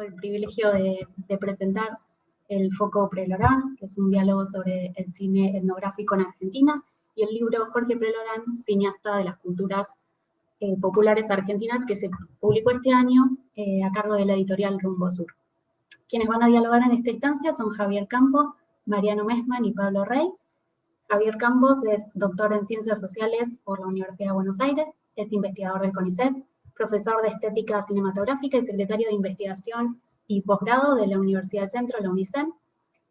el privilegio de presentar el Foco Prelorán, que es un diálogo sobre el cine etnográfico en Argentina, y el libro Jorge Prelorán, cineasta de las culturas populares argentinas, que se publicó este año a cargo de la editorial Rumbo Sur. Quienes van a dialogar en esta instancia son Javier Campos, Mariano Messmann y Pablo Rey. Javier Campos es doctor en Ciencias Sociales por la Universidad de Buenos Aires, es investigador del CONICET, profesor de Estética Cinematográfica y secretario de Investigación y Posgrado de la Universidad del Centro, la UNICEN.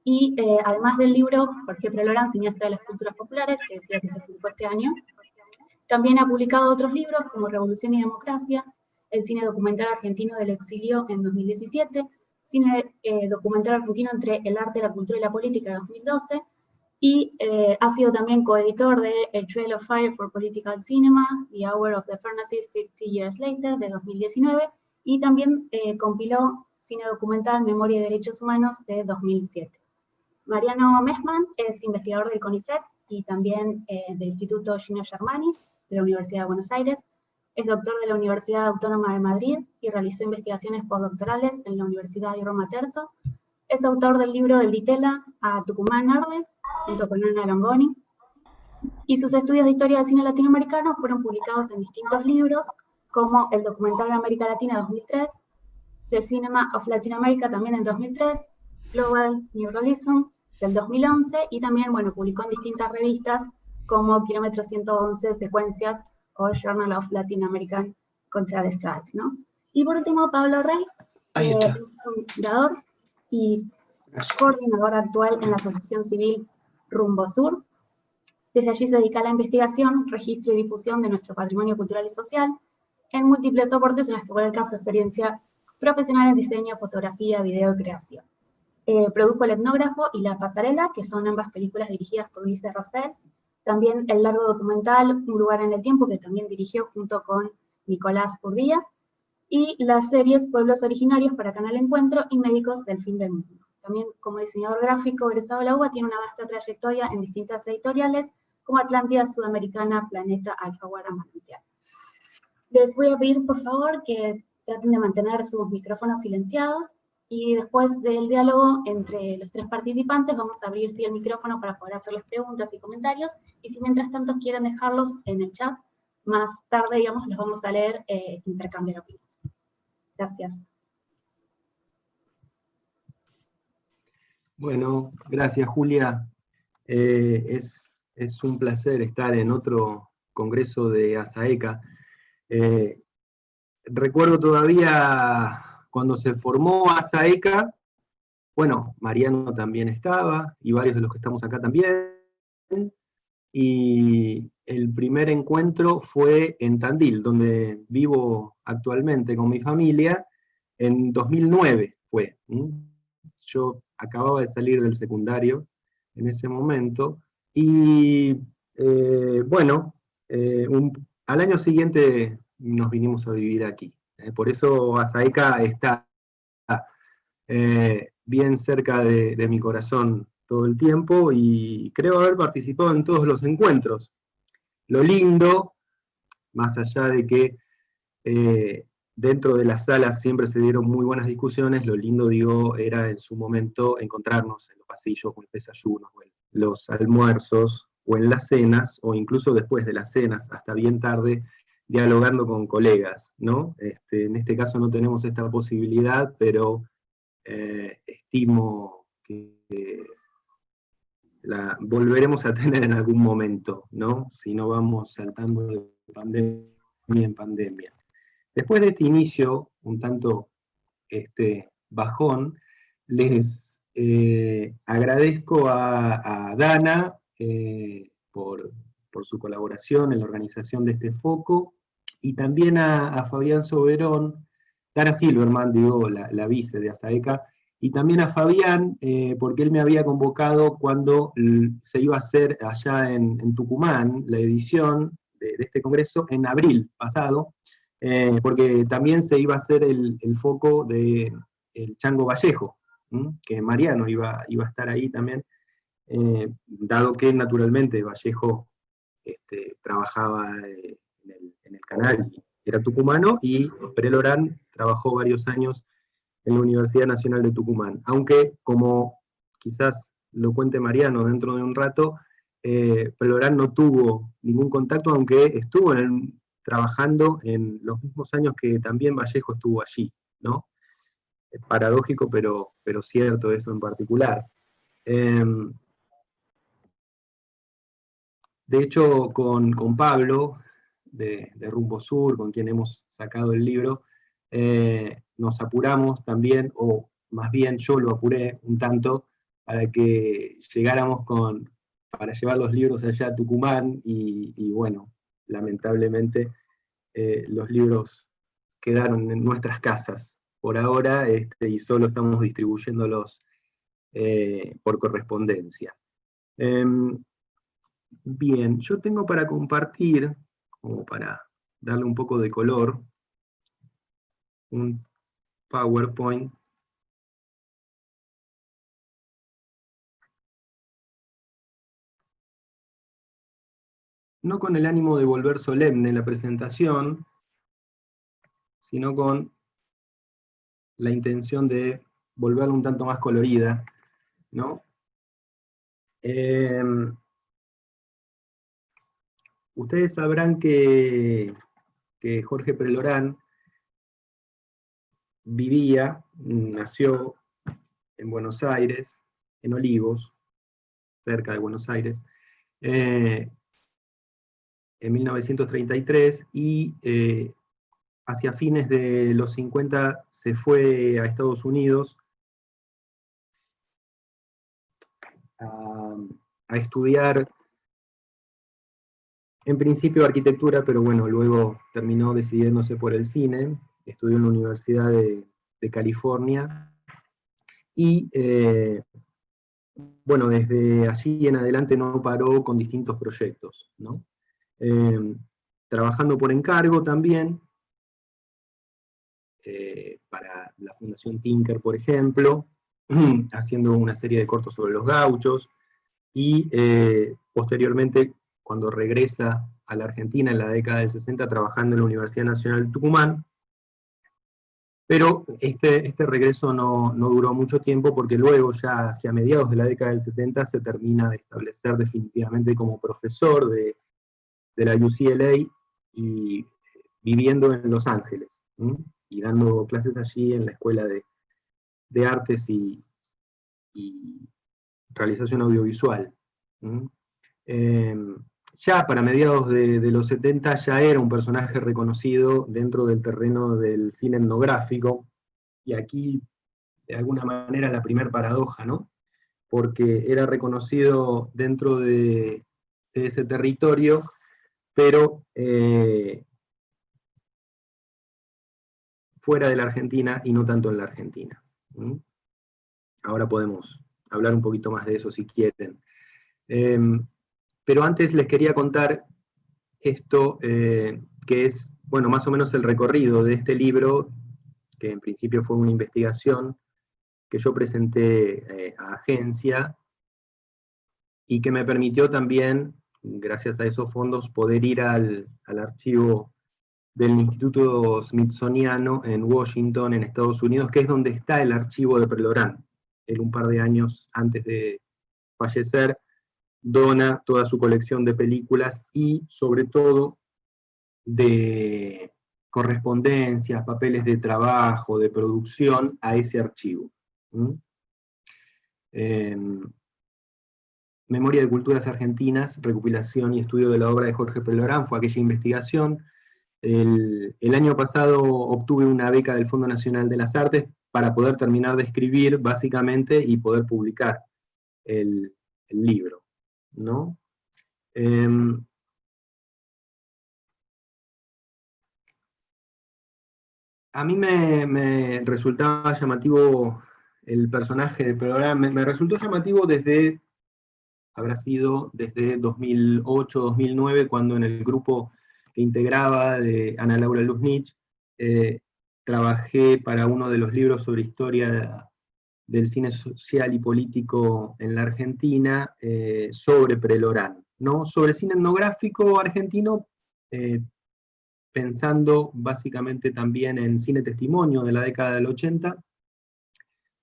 Y además del libro Jorge Prelorán, cineasta de las culturas populares, que decía que se publicó este año, también ha publicado otros libros como Revolución y Democracia, el cine documental argentino del exilio en 2017, cine documental argentino entre el arte, la cultura y la política de 2012, y ha sido también coeditor de A Trail of Fire for Political Cinema, The Hour of the Furnaces 50 Years Later, de 2019, y también compiló cine documental Memoria y Derechos Humanos, de 2007. Mariano Messmann es investigador del CONICET y también del Instituto Gino Germani, de la Universidad de Buenos Aires. Es doctor de la Universidad Autónoma de Madrid y realizó investigaciones postdoctorales en la Universidad de Roma Terzo. Es autor del libro Del Ditela a Tucumán Arde, junto con Ana Longoni, y sus estudios de historia del cine latinoamericano fueron publicados en distintos libros, como el documental de América Latina 2003, The Cinema of Latin America también en 2003, Global New Realism del 2011, y también, bueno, publicó en distintas revistas como Kilómetro 111, Secuencias, o Journal of Latin American Cultural Studies, ¿no? Y por último, Pablo Rey, es fundador y coordinador actual en la Asociación Civil Rumbo Sur. Desde allí se dedica a la investigación, registro y difusión de nuestro patrimonio cultural y social en múltiples soportes en los que puede el caso de experiencia profesional en diseño, fotografía, video y creación. Produjo El Etnógrafo y La Pasarela, que son ambas películas dirigidas por Ulises Rosell. También el largo documental Un lugar en el tiempo, que también dirigió junto con Nicolás Urdía. Y las series Pueblos Originarios para Canal Encuentro y Médicos del Fin del Mundo. También como diseñador gráfico egresado de la UBA tiene una vasta trayectoria en distintas editoriales como Atlántida, Sudamericana, Planeta, Alfaguara, Manantial. Les voy a pedir por favor que traten de mantener sus micrófonos silenciados y después del diálogo entre los tres participantes vamos a abrir sí, el micrófono para poder hacerles preguntas y comentarios, y si mientras tanto quieren dejarlos en el chat, más tarde, digamos, los vamos a leer e intercambiar opiniones. Gracias. Bueno, gracias Julia. Es un placer estar en otro congreso de ASAECA. Recuerdo todavía cuando se formó ASAECA, bueno, Mariano también estaba, y varios de los que estamos acá también, y el primer encuentro fue en Tandil, donde vivo actualmente con mi familia, en 2009 fue. Yo acababa de salir del secundario en ese momento, y bueno, al año siguiente nos vinimos a vivir aquí. Por eso ASAECA está bien cerca de mi corazón todo el tiempo, y creo haber participado en todos los encuentros. Lo lindo, más allá de que dentro de las salas siempre se dieron muy buenas discusiones, lo lindo, digo, era en su momento encontrarnos en los pasillos, con los desayunos, o en los almuerzos, o en las cenas, o incluso después de las cenas, hasta bien tarde, dialogando con colegas, ¿no? En este caso no tenemos esta posibilidad, pero estimo que la volveremos a tener en algún momento, ¿no? Si no vamos saltando de pandemia en pandemia. Después de este inicio, un tanto bajón, les agradezco a Dana por su colaboración en la organización de este foco, y también a Fabián Soberón, Dana Silverman, digo, la vice de ASAECA, y también a Fabián, porque él me había convocado cuando se iba a hacer allá en Tucumán la edición de este congreso en abril pasado, porque también se iba a hacer el foco de el Chango Vallejo, que Mariano iba a estar ahí también, dado que naturalmente Vallejo trabajaba en el canal, era tucumano, y Prelorán trabajó varios años en la Universidad Nacional de Tucumán. Aunque, como quizás lo cuente Mariano dentro de un rato, Pelorán no tuvo ningún contacto, aunque estuvo trabajando en los mismos años que también Vallejo estuvo allí, ¿no? Es paradójico, pero cierto eso en particular. De hecho, con Pablo, de Rumbo Sur, con quien hemos sacado el libro, nos apuramos también, o más bien yo lo apuré un tanto, para que llegáramos para llevar los libros allá a Tucumán, y bueno, lamentablemente los libros quedaron en nuestras casas por ahora, y solo estamos distribuyéndolos por correspondencia. Bien, yo tengo para compartir, como para darle un poco de color, un PowerPoint. No con el ánimo de volver solemne la presentación, sino con la intención de volverla un tanto más colorida, ¿no? Ustedes sabrán que Jorge Pelorán nació en Buenos Aires, en Olivos, cerca de Buenos Aires, en 1933, y hacia fines de los 50 se fue a Estados Unidos a estudiar, en principio arquitectura, pero bueno, luego terminó decidiéndose por el cine. Estudió en la Universidad de California, y bueno, desde allí en adelante no paró con distintos proyectos, ¿no? Trabajando por encargo también, para la Fundación Tinker, por ejemplo, haciendo una serie de cortos sobre los gauchos, y posteriormente, cuando regresa a la Argentina en la década del 60, trabajando en la Universidad Nacional de Tucumán. Pero este regreso no duró mucho tiempo, porque luego, ya hacia mediados de la década del 70, se termina de establecer definitivamente como profesor de la UCLA, y viviendo en Los Ángeles, y dando clases allí en la Escuela de Artes y Realización Audiovisual. Ya para mediados de los 70 ya era un personaje reconocido dentro del terreno del cine etnográfico, y aquí, de alguna manera, la primer paradoja, ¿no? Porque era reconocido dentro de ese territorio, pero fuera de la Argentina y no tanto en la Argentina. Ahora podemos hablar un poquito más de eso si quieren. Pero antes les quería contar esto, que es, bueno, más o menos el recorrido de este libro, que en principio fue una investigación que yo presenté a agencia, y que me permitió también, gracias a esos fondos, poder ir al archivo del Instituto Smithsoniano en Washington, en Estados Unidos, que es donde está el archivo de Pelorán. Él, un par de años antes de fallecer, dona toda su colección de películas, y sobre todo de correspondencias, papeles de trabajo, de producción, a ese archivo. Memoria de Culturas Argentinas, recopilación y estudio de la obra de Jorge Pelorán, fue aquella investigación. El año pasado obtuve una beca del Fondo Nacional de las Artes para poder terminar de escribir, básicamente, y poder publicar el libro, ¿no? A mí me resultaba llamativo el personaje de Pelorán, me resultó llamativo habrá sido desde 2008, 2009, cuando en el grupo que integraba de Ana Laura Luznich, trabajé para uno de los libros sobre historia del cine social y político en la Argentina, sobre Pelorán, ¿no? Sobre cine etnográfico argentino, pensando básicamente también en cine testimonio de la década del 80,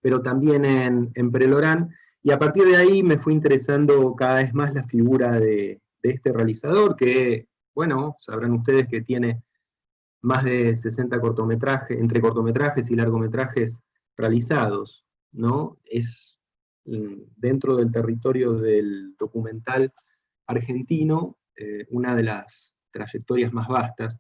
pero también en Prelorán, y a partir de ahí me fue interesando cada vez más la figura de este realizador, que, bueno, sabrán ustedes que tiene más de 60 cortometrajes, entre cortometrajes y largometrajes realizados, ¿no? Es dentro del territorio del documental argentino, una de las trayectorias más vastas,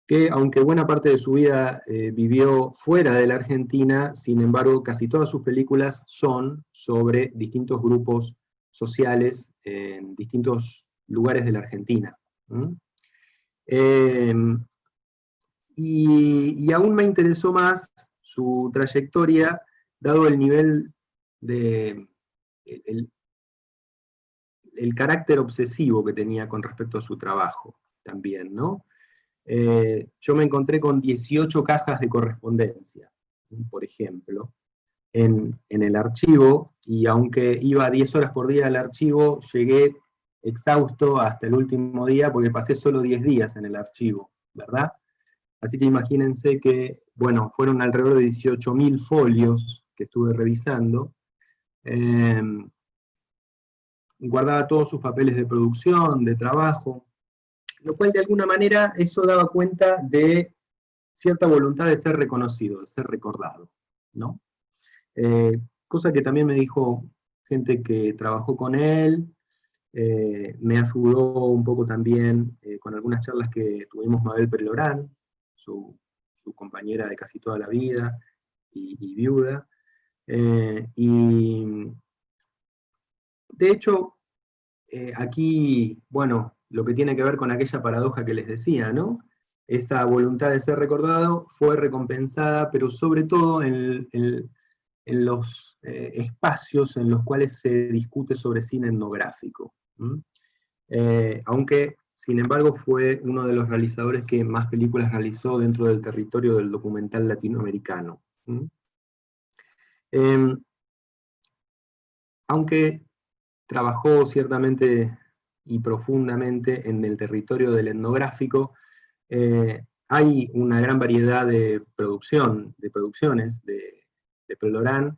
que aunque buena parte de su vida vivió fuera de la Argentina, sin embargo casi todas sus películas son sobre distintos grupos sociales en distintos lugares de la Argentina. Y aún me interesó más su trayectoria, dado el nivel de, el carácter obsesivo que tenía con respecto a su trabajo también, ¿no? Yo me encontré con 18 cajas de correspondencia, por ejemplo, en el archivo, y aunque iba 10 horas por día al archivo, llegué exhausto hasta el último día, porque pasé solo 10 días en el archivo, ¿verdad? Así que imagínense que, bueno, fueron alrededor de 18.000 folios que estuve revisando. Guardaba todos sus papeles de producción, de trabajo, lo cual de alguna manera eso daba cuenta de cierta voluntad de ser reconocido, de ser recordado, ¿no? Cosa que también me dijo gente que trabajó con él, me ayudó un poco también con algunas charlas que tuvimos Mabel Prelorán, su compañera de casi toda la vida y viuda. Y de hecho, aquí, bueno, lo que tiene que ver con aquella paradoja que les decía, ¿no? Esa voluntad de ser recordado fue recompensada, pero sobre todo en los espacios en los cuales se discute sobre cine etnográfico. Aunque, sin embargo, fue uno de los realizadores que más películas realizó dentro del territorio del documental latinoamericano. Aunque trabajó ciertamente y profundamente en el territorio del etnográfico, hay una gran variedad de producciones de Prelorán,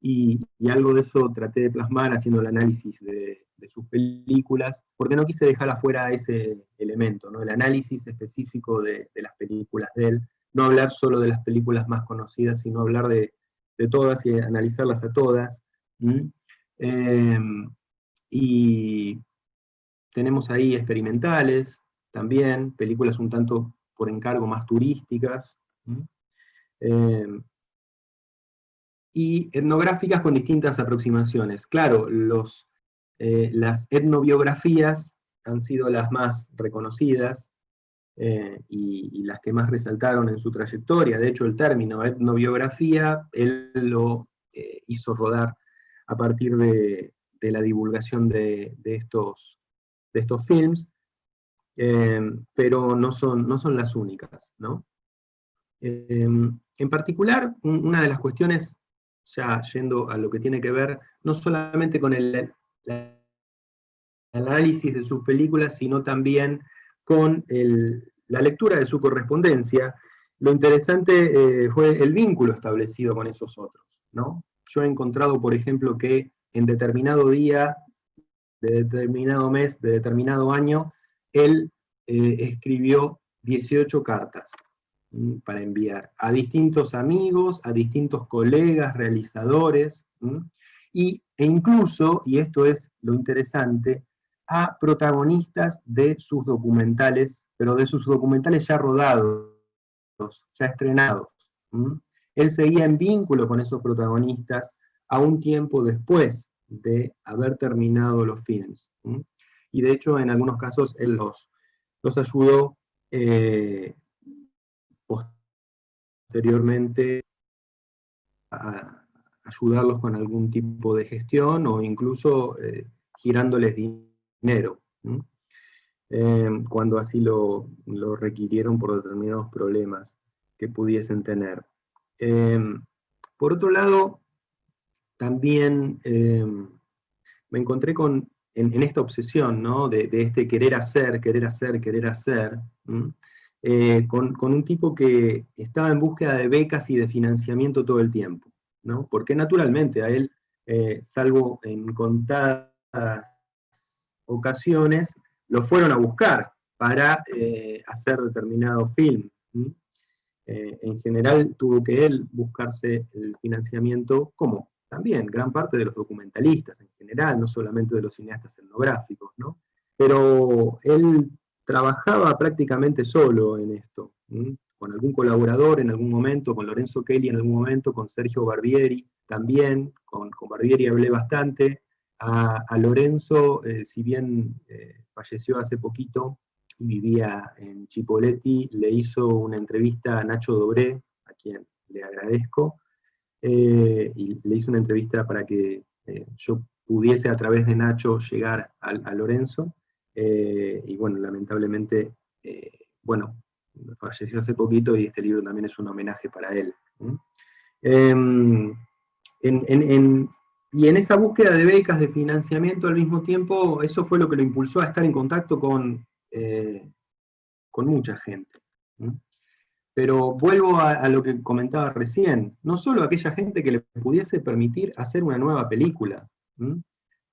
y algo de eso traté de plasmar haciendo el análisis de sus películas, porque no quise dejar afuera ese elemento, ¿no? El análisis específico de las películas de él, no hablar solo de las películas más conocidas, sino hablar de todas y analizarlas a todas. Y tenemos ahí experimentales, también, películas un tanto por encargo más turísticas, y etnográficas con distintas aproximaciones. Claro, las etnobiografías han sido las más reconocidas, y las que más resaltaron en su trayectoria. De hecho, el término etnobiografía, él lo hizo rodar a partir de la divulgación de estos films, pero no son las únicas, ¿no? En particular, una de las cuestiones, ya yendo a lo que tiene que ver, no solamente con el análisis de sus películas, sino también con la lectura de su correspondencia, lo interesante fue el vínculo establecido con esos otros, ¿no? Yo he encontrado, por ejemplo, que en determinado día, de determinado mes, de determinado año, él escribió 18 cartas para enviar a distintos amigos, a distintos colegas, realizadores, e incluso, y esto es lo interesante, a protagonistas de sus documentales, pero de sus documentales ya rodados, ya estrenados. Él seguía en vínculo con esos protagonistas a un tiempo después de haber terminado los films. Y de hecho, en algunos casos, él los ayudó posteriormente a ayudarlos con algún tipo de gestión, o incluso girándoles dinero, cuando así lo requirieron por determinados problemas que pudiesen tener. Por otro lado, también me encontré en esta obsesión, ¿no? de este querer hacer, con un tipo que estaba en búsqueda de becas y de financiamiento todo el tiempo, ¿no? Porque naturalmente a él, salvo en contadas ocasiones, lo fueron a buscar para hacer determinado film. En general tuvo que él buscarse el financiamiento, como también gran parte de los documentalistas en general, no solamente de los cineastas etnográficos, ¿no? Pero él trabajaba prácticamente solo en esto, con algún colaborador en algún momento, con Lorenzo Kelly en algún momento, con Sergio Barbieri también, con Barbieri hablé bastante. A Lorenzo, si bien falleció hace poquito y vivía en Chipoleti, le hizo una entrevista a Nacho Dobré, a quien le agradezco, y le hizo una entrevista para que yo pudiese a través de Nacho llegar a Lorenzo, y bueno, lamentablemente, bueno, falleció hace poquito y este libro también es un homenaje para él. Y en esa búsqueda de becas, de financiamiento al mismo tiempo, eso fue lo que lo impulsó a estar en contacto con mucha gente. Pero vuelvo a lo que comentaba recién, no solo aquella gente que le pudiese permitir hacer una nueva película,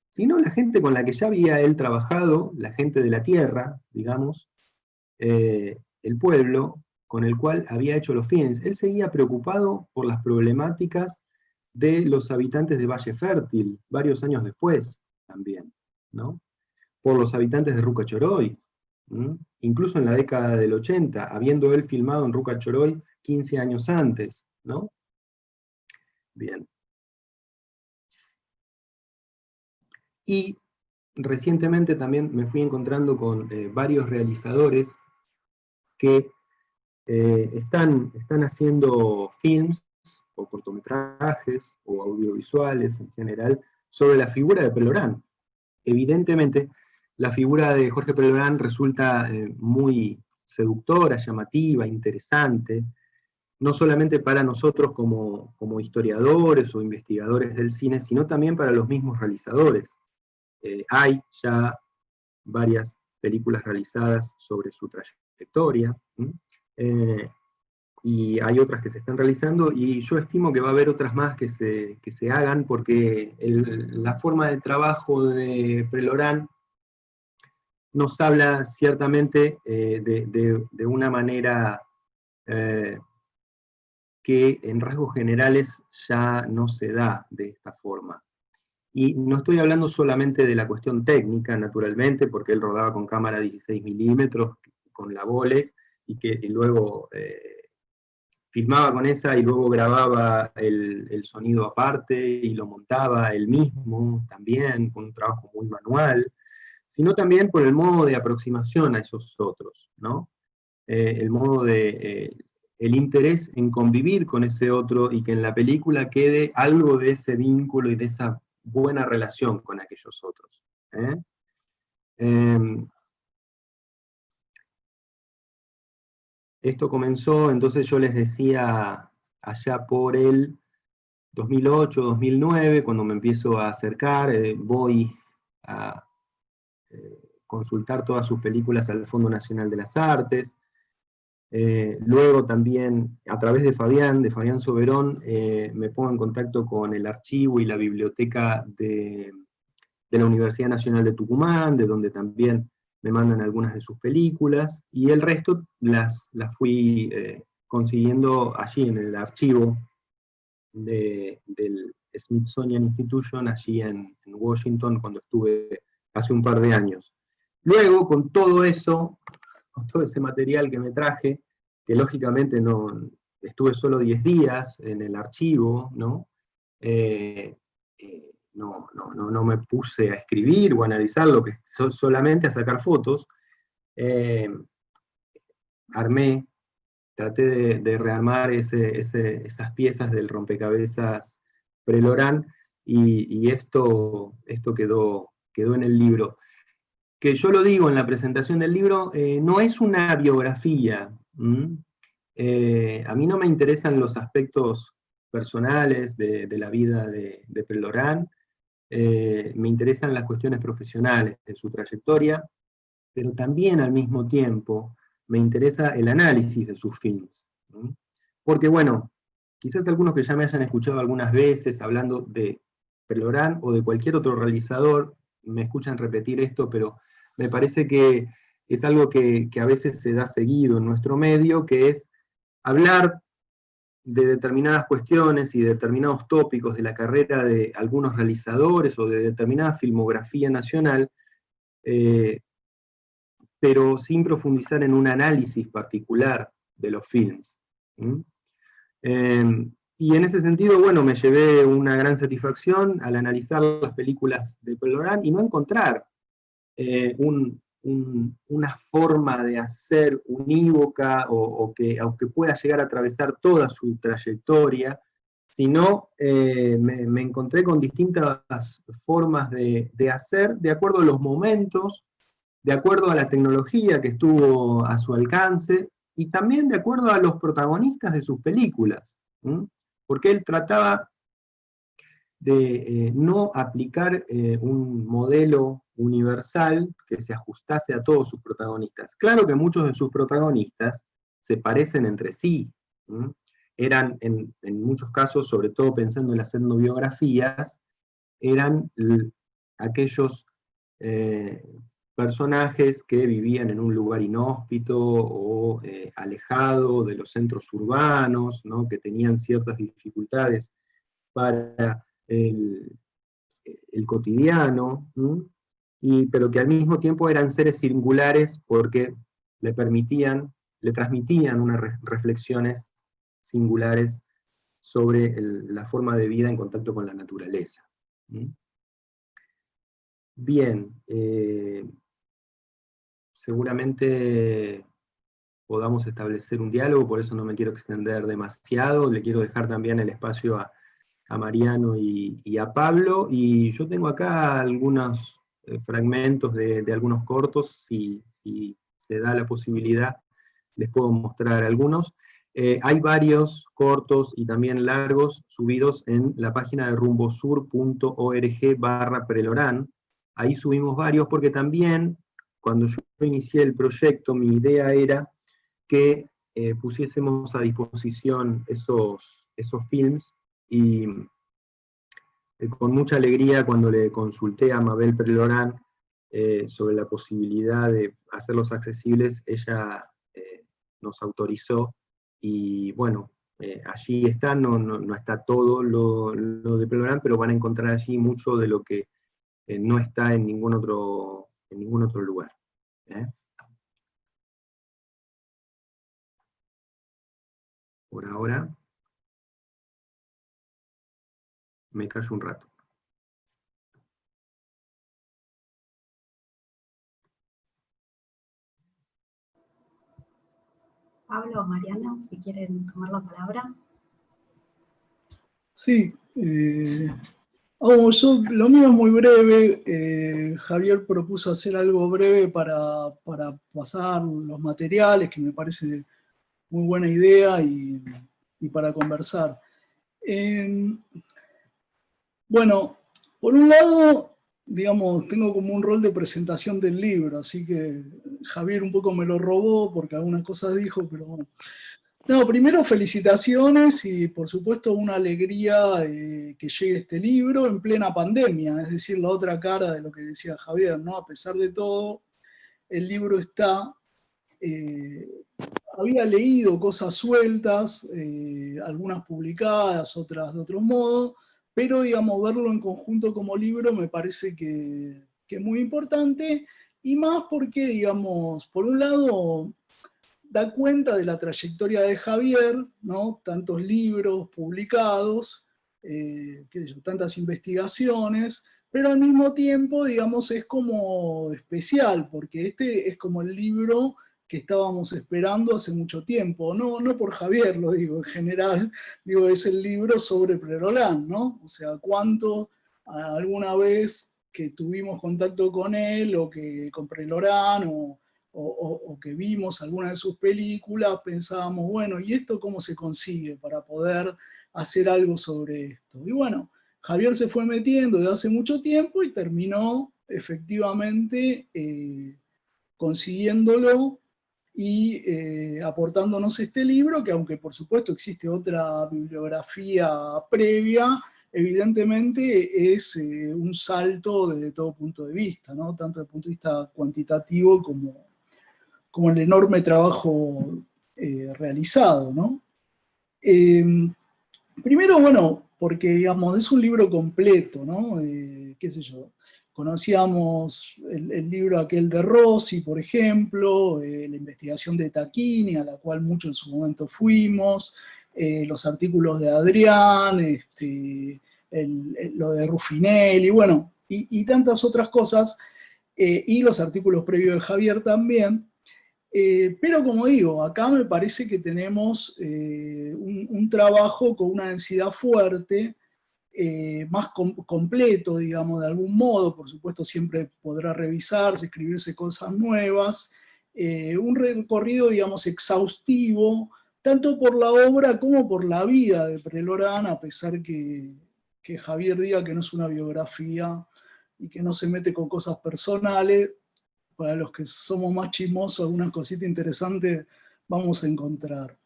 sino la gente con la que ya había él trabajado, la gente de la tierra, digamos, el pueblo con el cual había hecho los films. Él seguía preocupado por las problemáticas de los habitantes de Valle Fértil, varios años después también, ¿no? Por los habitantes de Ruca Choroy, incluso en la década del 80, habiendo él filmado en Ruca Choroy 15 años antes, ¿no? Bien. Y recientemente también me fui encontrando con varios realizadores que están haciendo films, o cortometrajes, o audiovisuales en general, sobre la figura de Pelorán. Evidentemente, la figura de Jorge Pelorán resulta muy seductora, llamativa, interesante, no solamente para nosotros como historiadores o investigadores del cine, sino también para los mismos realizadores. Hay ya varias películas realizadas sobre su trayectoria, y hay otras que se están realizando, y yo estimo que va a haber otras más que se hagan, porque la forma de trabajo de Pelorán nos habla ciertamente de una manera que en rasgos generales ya no se da de esta forma. Y no estoy hablando solamente de la cuestión técnica, naturalmente, porque él rodaba con cámara 16 milímetros, con la Bolex, y luego filmaba con esa y luego grababa el sonido aparte y lo montaba él mismo también, con un trabajo muy manual, sino también por el modo de aproximación a esos otros, ¿no? El modo de, el interés en convivir con ese otro y que en la película quede algo de ese vínculo y de esa buena relación con aquellos otros. Esto comenzó, entonces yo les decía, allá por el 2008, 2009, cuando me empiezo a acercar, voy a consultar todas sus películas al Fondo Nacional de las Artes. Luego también, a través de Fabián Soberón, me pongo en contacto con el archivo y la biblioteca de la Universidad Nacional de Tucumán, de donde también me mandan algunas de sus películas, y el resto las fui consiguiendo allí en el archivo del Smithsonian Institution, allí en Washington, cuando estuve hace un par de años. Luego, con todo eso, con todo ese material que me traje, que lógicamente no estuve solo 10 días en el archivo, ¿no? No me puse a escribir o a analizar lo que solamente a sacar fotos. Armé, traté de rearmar esas piezas del rompecabezas Prelorán, y esto quedó en el libro. Que yo lo digo en la presentación del libro, no es una biografía. A mí no me interesan los aspectos personales de la vida de Pelorán, me interesan las cuestiones profesionales de su trayectoria, pero también al mismo tiempo me interesa el análisis de sus films. Porque bueno, quizás algunos que ya me hayan escuchado algunas veces hablando de Pelorán o de cualquier otro realizador, me escuchan repetir esto, pero me parece que es algo que a veces se da seguido en nuestro medio, que es hablar de determinadas cuestiones y de determinados tópicos de la carrera de algunos realizadores o de determinada filmografía nacional, pero sin profundizar en un análisis particular de los films. Y en ese sentido, bueno, me llevé una gran satisfacción al analizar las películas de Pelorán y no encontrar una forma de hacer unívoca o que pueda llegar a atravesar toda su trayectoria, sino me encontré con distintas formas de hacer de acuerdo a los momentos, de acuerdo a la tecnología que estuvo a su alcance, y también de acuerdo a los protagonistas de sus películas, porque él trataba de no aplicar un modelo universal que se ajustase a todos sus protagonistas. Claro que muchos de sus protagonistas se parecen entre sí. Eran, en muchos casos, sobre todo pensando en las etnobiografías, eran aquellos personajes que vivían en un lugar inhóspito o alejado de los centros urbanos, ¿no? Que tenían ciertas dificultades para el cotidiano, pero que al mismo tiempo eran seres singulares porque le transmitían unas reflexiones singulares sobre la forma de vida en contacto con la naturaleza. Bien, seguramente podamos establecer un diálogo, por eso no me quiero extender demasiado, le quiero dejar también el espacio a Mariano y a Pablo, y yo tengo acá algunos fragmentos de algunos cortos, si se da la posibilidad, les puedo mostrar algunos. Hay varios cortos y también largos subidos en la página de rumbosur.org/Prelorán. Ahí subimos varios porque también, cuando yo inicié el proyecto, mi idea era que pusiésemos a disposición esos films, y con mucha alegría cuando le consulté a Mabel Prelorán sobre la posibilidad de hacerlos accesibles, ella nos autorizó, y bueno, allí está, no está todo lo de Prelorán, pero van a encontrar allí mucho de lo que no está en ningún otro lugar. Por ahora, me callo un rato. Pablo o Mariano, si quieren tomar la palabra. Sí, lo mío es muy breve. Javier propuso hacer algo breve para pasar los materiales, que me parece muy buena idea, y para conversar. Bueno, por un lado, digamos, tengo como un rol de presentación del libro, así que Javier un poco me lo robó porque algunas cosas dijo, pero bueno. No, primero felicitaciones y por supuesto una alegría que llegue este libro en plena pandemia, es decir, la otra cara de lo que decía Javier, ¿no? A pesar de todo, el libro está... había leído cosas sueltas, algunas publicadas, otras de otro modo, pero digamos, verlo en conjunto como libro me parece que es muy importante, y más porque, digamos, por un lado, da cuenta de la trayectoria de Javier, ¿no? Tantos libros publicados, tantas investigaciones, pero al mismo tiempo, digamos, es como especial, porque este es como el libro que estábamos esperando hace mucho tiempo, no por Javier, lo digo en general, digo, es el libro sobre Prelorán, ¿no? O sea, cuánto alguna vez que tuvimos contacto con él, o que con Prelorán, o que vimos alguna de sus películas, pensábamos, bueno, ¿y esto cómo se consigue para poder hacer algo sobre esto? Y bueno, Javier se fue metiendo desde hace mucho tiempo y terminó efectivamente consiguiéndolo, y aportándonos este libro, que aunque por supuesto existe otra bibliografía previa, evidentemente es un salto desde todo punto de vista, ¿no? Tanto desde el punto de vista cuantitativo como el enorme trabajo realizado, ¿no? Primero, bueno, porque digamos, es un libro completo, ¿no? Qué sé yo, conocíamos el libro aquel de Rossi, por ejemplo, la investigación de Tacchini, a la cual mucho en su momento fuimos, los artículos de Adrián, lo de Ruffinelli, bueno, y tantas otras cosas, y los artículos previos de Javier también. Pero como digo, acá me parece que tenemos un trabajo con una densidad fuerte, más completo, digamos, de algún modo. Por supuesto siempre podrá revisarse, escribirse cosas nuevas, un recorrido, digamos, exhaustivo, tanto por la obra como por la vida de Prelorán, a pesar que Javier diga que no es una biografía y que no se mete con cosas personales. Para los que somos más chismosos, alguna cosita interesante vamos a encontrar.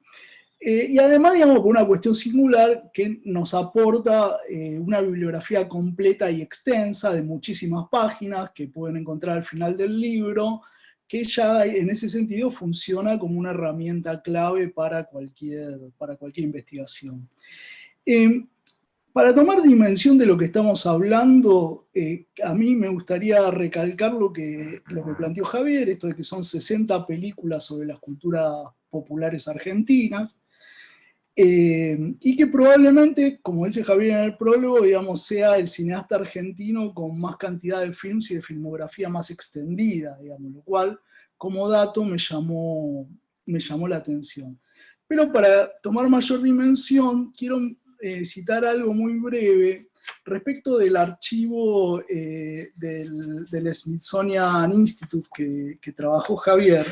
Y además, digamos, por una cuestión singular que nos aporta una bibliografía completa y extensa de muchísimas páginas que pueden encontrar al final del libro, que ya en ese sentido funciona como una herramienta clave para cualquier investigación. Para tomar dimensión de lo que estamos hablando, a mí me gustaría recalcar lo que planteó Javier, esto de que son 60 películas sobre las culturas populares argentinas, y que probablemente, como dice Javier en el prólogo, digamos, sea el cineasta argentino con más cantidad de films y de filmografía más extendida, digamos, lo cual, como dato, me llamó la atención. Pero para tomar mayor dimensión, quiero citar algo muy breve respecto del archivo del Smithsonian Institute que trabajó Javier,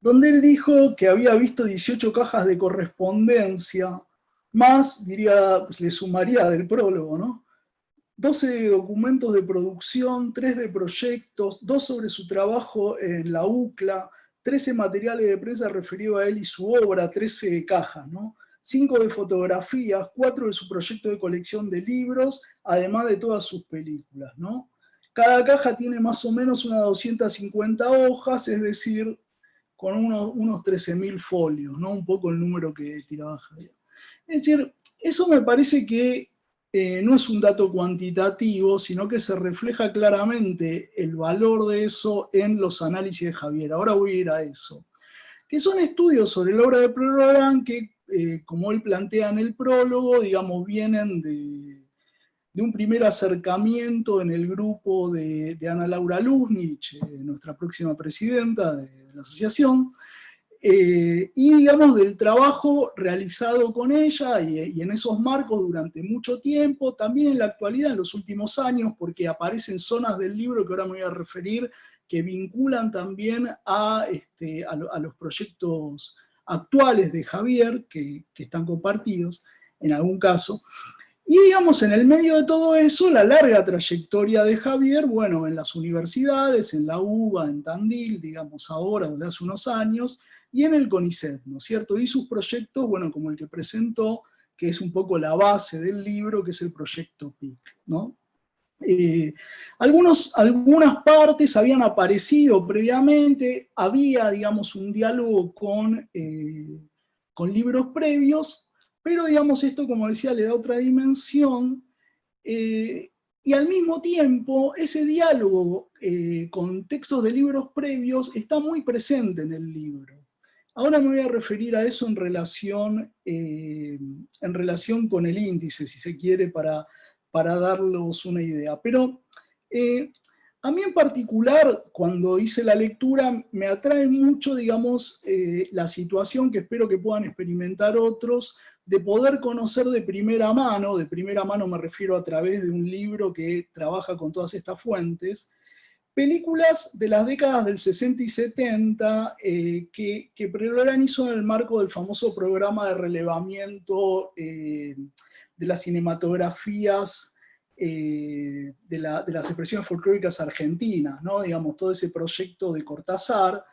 donde él dijo que había visto 18 cajas de correspondencia, más, diría, pues le sumaría del prólogo, ¿no? 12 documentos de producción, 3 de proyectos, 2 sobre su trabajo en la UCLA, 13 materiales de prensa referidos a él y su obra, 13 cajas, ¿no? 5 de fotografías, 4 de su proyecto de colección de libros, además de todas sus películas, ¿no? Cada caja tiene más o menos unas 250 hojas, es decir, con unos 13.000 folios, ¿no? Un poco el número que tiraba Javier. Es decir, eso me parece que no es un dato cuantitativo, sino que se refleja claramente el valor de eso en los análisis de Javier. Ahora voy a ir a eso. Que son estudios sobre la obra de Prelorán que, como él plantea en el prólogo, digamos, vienen de un primer acercamiento en el grupo de Ana Laura Lusnich, nuestra próxima presidenta de la asociación, y digamos del trabajo realizado con ella y en esos marcos durante mucho tiempo, también en la actualidad, en los últimos años, porque aparecen zonas del libro que ahora me voy a referir, que vinculan también a los proyectos actuales de Javier, que están compartidos en algún caso. Y digamos, en el medio de todo eso, la larga trayectoria de Javier, bueno, en las universidades, en la UBA, en Tandil, digamos ahora, desde hace unos años, y en el CONICET, ¿no es cierto? Y sus proyectos, bueno, como el que presentó, que es un poco la base del libro, que es el proyecto PIC, ¿no? Algunas partes habían aparecido previamente, había, digamos, un diálogo con libros previos, pero, digamos, esto, como decía, le da otra dimensión, y al mismo tiempo, ese diálogo con textos de libros previos está muy presente en el libro. Ahora me voy a referir a eso en relación con el índice, si se quiere, para darles una idea. Pero a mí en particular, cuando hice la lectura, me atrae mucho, digamos, la situación que espero que puedan experimentar otros, de poder conocer de primera mano me refiero a través de un libro que trabaja con todas estas fuentes, películas de las décadas del 60 y 70 que Prelorán hizo en el marco del famoso programa de relevamiento de las cinematografías de las expresiones folclóricas argentinas, ¿no? Digamos, todo ese proyecto de Cortázar,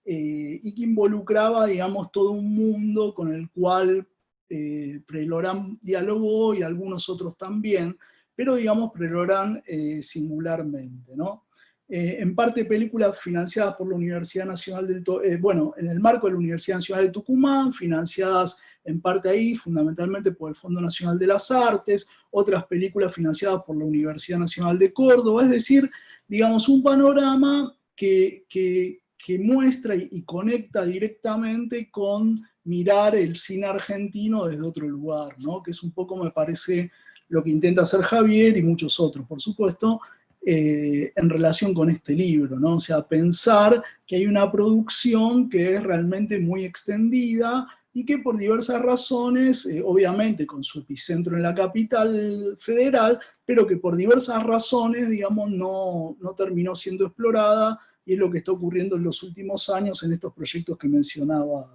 y que involucraba, digamos, todo un mundo con el cual Prelorán dialogó y algunos otros también, pero digamos Prelorán singularmente, ¿no? En parte películas financiadas por la Universidad Nacional en el marco de la Universidad Nacional de Tucumán, financiadas en parte ahí, fundamentalmente por el Fondo Nacional de las Artes, otras películas financiadas por la Universidad Nacional de Córdoba, es decir, digamos, un panorama que muestra y conecta directamente con mirar el cine argentino desde otro lugar, ¿no? Que es un poco, me parece, lo que intenta hacer Javier y muchos otros, por supuesto, en relación con este libro, ¿no? O sea, pensar que hay una producción que es realmente muy extendida y que por diversas razones, obviamente con su epicentro en la capital federal, pero que por diversas razones, digamos, no terminó siendo explorada, y es lo que está ocurriendo en los últimos años en estos proyectos que mencionaba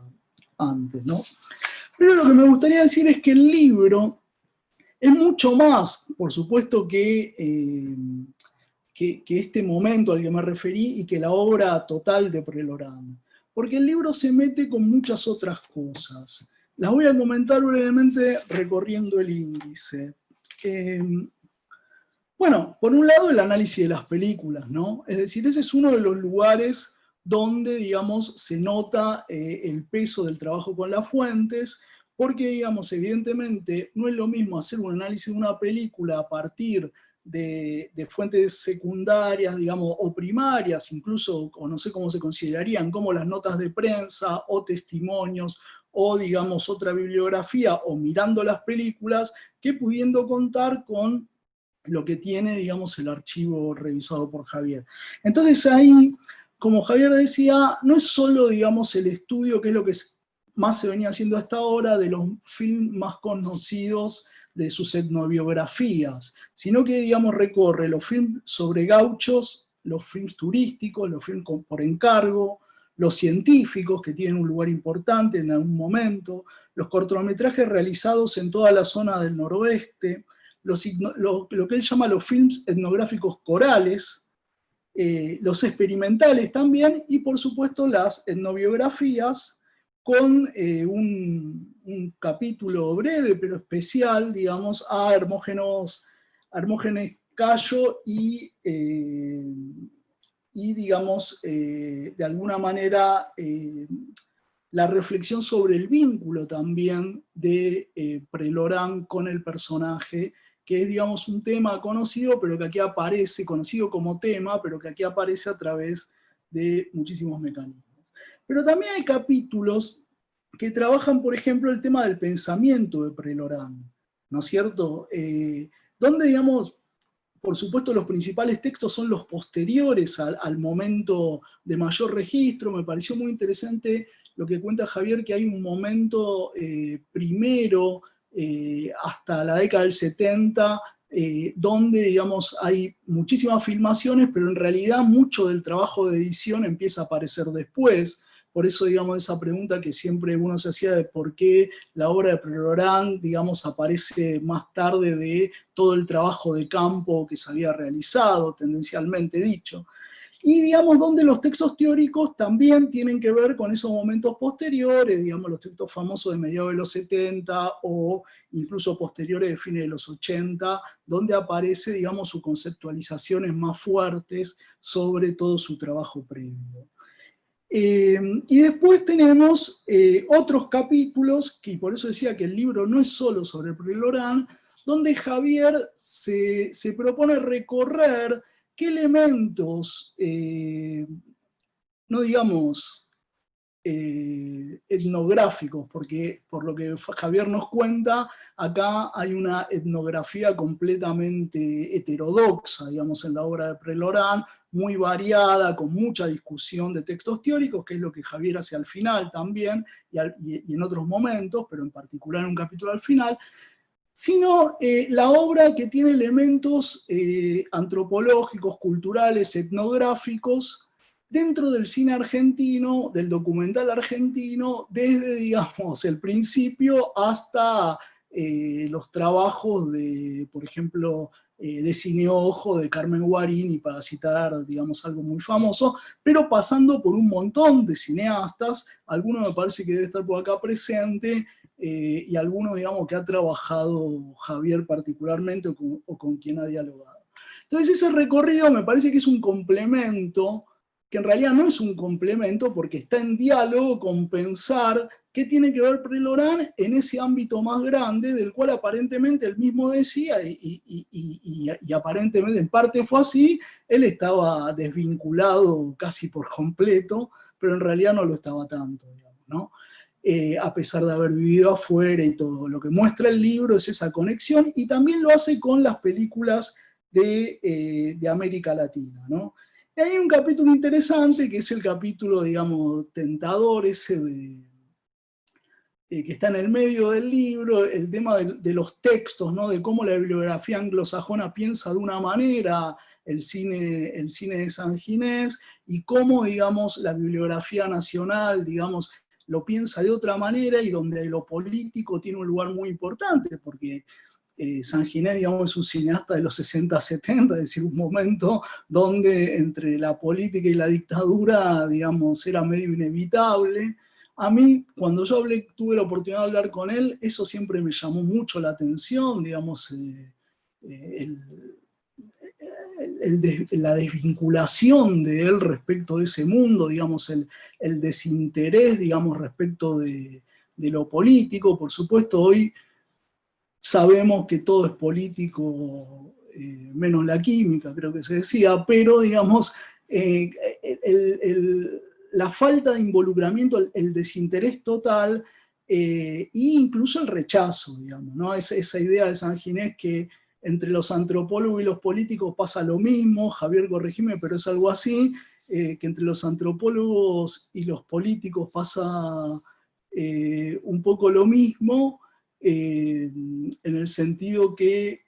antes, ¿no? Pero lo que me gustaría decir es que el libro es mucho más, por supuesto, que este momento al que me referí y que la obra total de Prelorán. Porque el libro se mete con muchas otras cosas. Las voy a comentar brevemente recorriendo el índice. Bueno, por un lado el análisis de las películas, ¿no? Es decir, ese es uno de los lugares donde, digamos, se nota el peso del trabajo con las fuentes, porque, digamos, evidentemente no es lo mismo hacer un análisis de una película a partir de fuentes secundarias, digamos, o primarias, incluso, o no sé cómo se considerarían, como las notas de prensa o testimonios, o, digamos, otra bibliografía, o mirando las películas, que pudiendo contar con lo que tiene, digamos, el archivo revisado por Javier. Entonces ahí, como Javier decía, no es solo, digamos, el estudio, que es lo que más se venía haciendo hasta ahora, de los films más conocidos de sus etnobiografías, sino que, digamos, recorre los films sobre gauchos, los films turísticos, los films por encargo, los científicos, que tienen un lugar importante en algún momento, los cortometrajes realizados en toda la zona del noroeste, lo que él llama los films etnográficos corales, los experimentales también, y por supuesto las etnobiografías, con un capítulo breve pero especial, digamos, a Hermógenes Cayo y digamos, de alguna manera, la reflexión sobre el vínculo también de Prelorán con el personaje, que es, digamos, un tema conocido, pero que aquí aparece, conocido como tema, pero que aquí aparece a través de muchísimos mecanismos. Pero también hay capítulos que trabajan, por ejemplo, el tema del pensamiento de Prelorán, ¿no es cierto? Donde, digamos, por supuesto los principales textos son los posteriores al momento de mayor registro. Me pareció muy interesante lo que cuenta Javier, que hay un momento primero, hasta la década del 70, donde, digamos, hay muchísimas filmaciones, pero en realidad mucho del trabajo de edición empieza a aparecer después. Por eso, digamos, esa pregunta que siempre uno se hacía de por qué la obra de Prelorán, digamos, aparece más tarde de todo el trabajo de campo que se había realizado, tendencialmente dicho. Y, digamos, donde los textos teóricos también tienen que ver con esos momentos posteriores, digamos, los textos famosos de mediados de los 70 o incluso posteriores de fines de los 80, donde aparece, digamos, sus conceptualizaciones más fuertes sobre todo su trabajo previo. Y después tenemos otros capítulos, que por eso decía que el libro no es solo sobre Prelorán, donde Javier se propone recorrer qué elementos, no digamos etnográficos, porque por lo que Javier nos cuenta, acá hay una etnografía completamente heterodoxa, digamos, en la obra de Prelorán, muy variada, con mucha discusión de textos teóricos, que es lo que Javier hace al final también, y en otros momentos, pero en particular en un capítulo al final, sino la obra que tiene elementos antropológicos, culturales, etnográficos, dentro del cine argentino, del documental argentino, desde, digamos, el principio hasta los trabajos de, por ejemplo, de Cine Ojo, de Carmen Guarini, para citar, digamos, algo muy famoso, pero pasando por un montón de cineastas, algunos me parece que debe estar por acá presente, y algunos, digamos, que ha trabajado Javier particularmente o con quien ha dialogado. Entonces ese recorrido me parece que es un complemento, que en realidad no es un complemento porque está en diálogo con pensar qué tiene que ver Prelorán en ese ámbito más grande, del cual aparentemente él mismo decía, y aparentemente en parte fue así, él estaba desvinculado casi por completo, pero en realidad no lo estaba tanto, digamos, ¿no? A pesar de haber vivido afuera y todo. Lo que muestra el libro es esa conexión, y también lo hace con las películas de América Latina, ¿no? Y hay un capítulo interesante, que es el capítulo, digamos, tentador, ese que está en el medio del libro, el tema de los textos, ¿no? De cómo la bibliografía anglosajona piensa de una manera el cine de Sanginés, y cómo, digamos, la bibliografía nacional, digamos, lo piensa de otra manera, y donde lo político tiene un lugar muy importante, porque Sanginés, digamos, es un cineasta de los 60-70, es decir, un momento donde entre la política y la dictadura, digamos, era medio inevitable. A mí, cuando yo tuve la oportunidad de hablar con él, eso siempre me llamó mucho la atención, digamos, la desvinculación de él respecto de ese mundo, digamos, el desinterés, digamos, respecto de lo político. Por supuesto, hoy sabemos que todo es político, menos la química, creo que se decía, pero, digamos, la falta de involucramiento, el desinterés total, e incluso el rechazo, digamos, ¿no? Esa idea de Sanginés que entre los antropólogos y los políticos pasa lo mismo, Javier, corregime, pero es algo así, que entre los antropólogos y los políticos pasa un poco lo mismo, en el sentido que,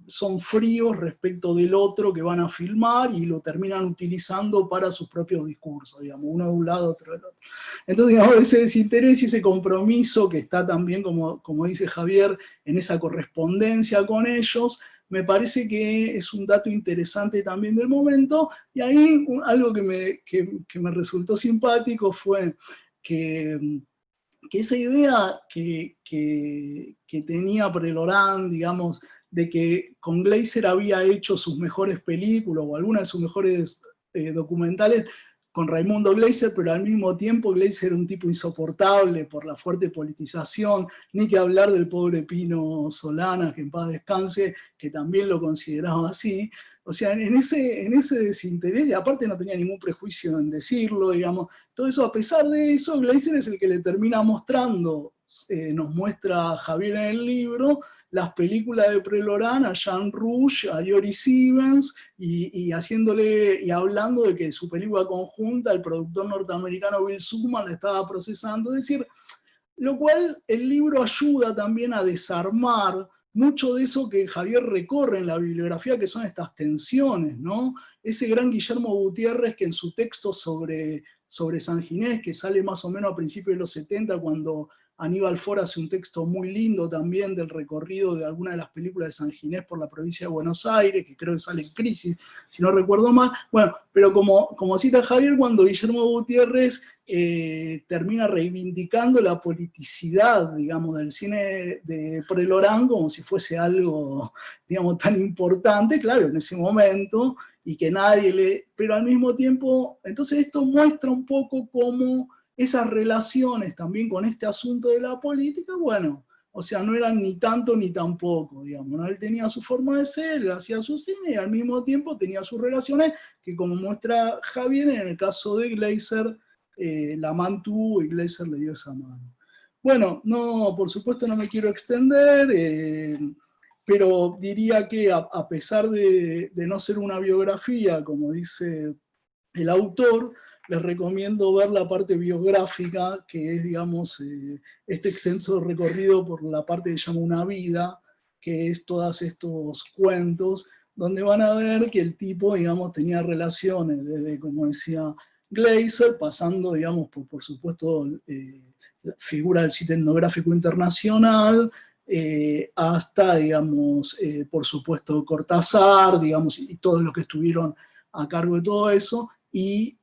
son fríos respecto del otro que van a filmar, y lo terminan utilizando para sus propios discursos, digamos, uno de un lado, otro del otro. Entonces, digamos, ese desinterés y ese compromiso que está también, como dice Javier, en esa correspondencia con ellos, me parece que es un dato interesante también del momento. Y ahí algo que me resultó simpático fue que esa idea que tenía Prelorán, digamos, de que con Glazer había hecho sus mejores películas, o algunas de sus mejores documentales, con Raimundo Glazer, pero al mismo tiempo Glazer era un tipo insoportable por la fuerte politización, ni que hablar del pobre Pino Solanas, que en paz descanse, que también lo consideraba así. O sea, en ese desinterés, y aparte no tenía ningún prejuicio en decirlo, digamos, todo eso, a pesar de eso, Glazer es el que le termina mostrando, nos muestra Javier en el libro, las películas de Prelorán a Jean Rouge, a Jory Stevens, y hablando de que su película conjunta, el productor norteamericano Bill Zuckman la estaba procesando. Es decir, lo cual el libro ayuda también a desarmar mucho de eso que Javier recorre en la bibliografía, que son estas tensiones, ¿no? Ese gran Guillermo Gutiérrez, que en su texto sobre Sanginés, que sale más o menos a principios de los 70, cuando Aníbal Ford hace un texto muy lindo también del recorrido de alguna de las películas de Sanginés por la provincia de Buenos Aires, que creo que sale en Crisis, si no recuerdo mal. Bueno, pero como cita Javier, cuando Guillermo Gutiérrez termina reivindicando la politicidad, digamos, del cine de Prelorán, como si fuese algo, digamos, tan importante, claro, en ese momento, y que pero al mismo tiempo, entonces esto muestra un poco cómo esas relaciones también con este asunto de la política, bueno, o sea, no eran ni tanto ni tampoco, digamos, ¿no? Él tenía su forma de ser, él hacía su cine, y al mismo tiempo tenía sus relaciones, que como muestra Javier, en el caso de Glazer, la mantuvo, y Glazer le dio esa mano. Bueno, no, por supuesto no me quiero extender, pero diría que a pesar de no ser una biografía, como dice el autor, les recomiendo ver la parte biográfica, que es, digamos, este extenso recorrido por la parte que llama Una vida, que es todos estos cuentos, donde van a ver que el tipo, digamos, tenía relaciones desde, como decía Glazer, pasando, digamos, por supuesto, la figura del sitio etnográfico internacional, hasta, digamos, por supuesto, Cortázar, digamos, y todos los que estuvieron a cargo de todo eso, y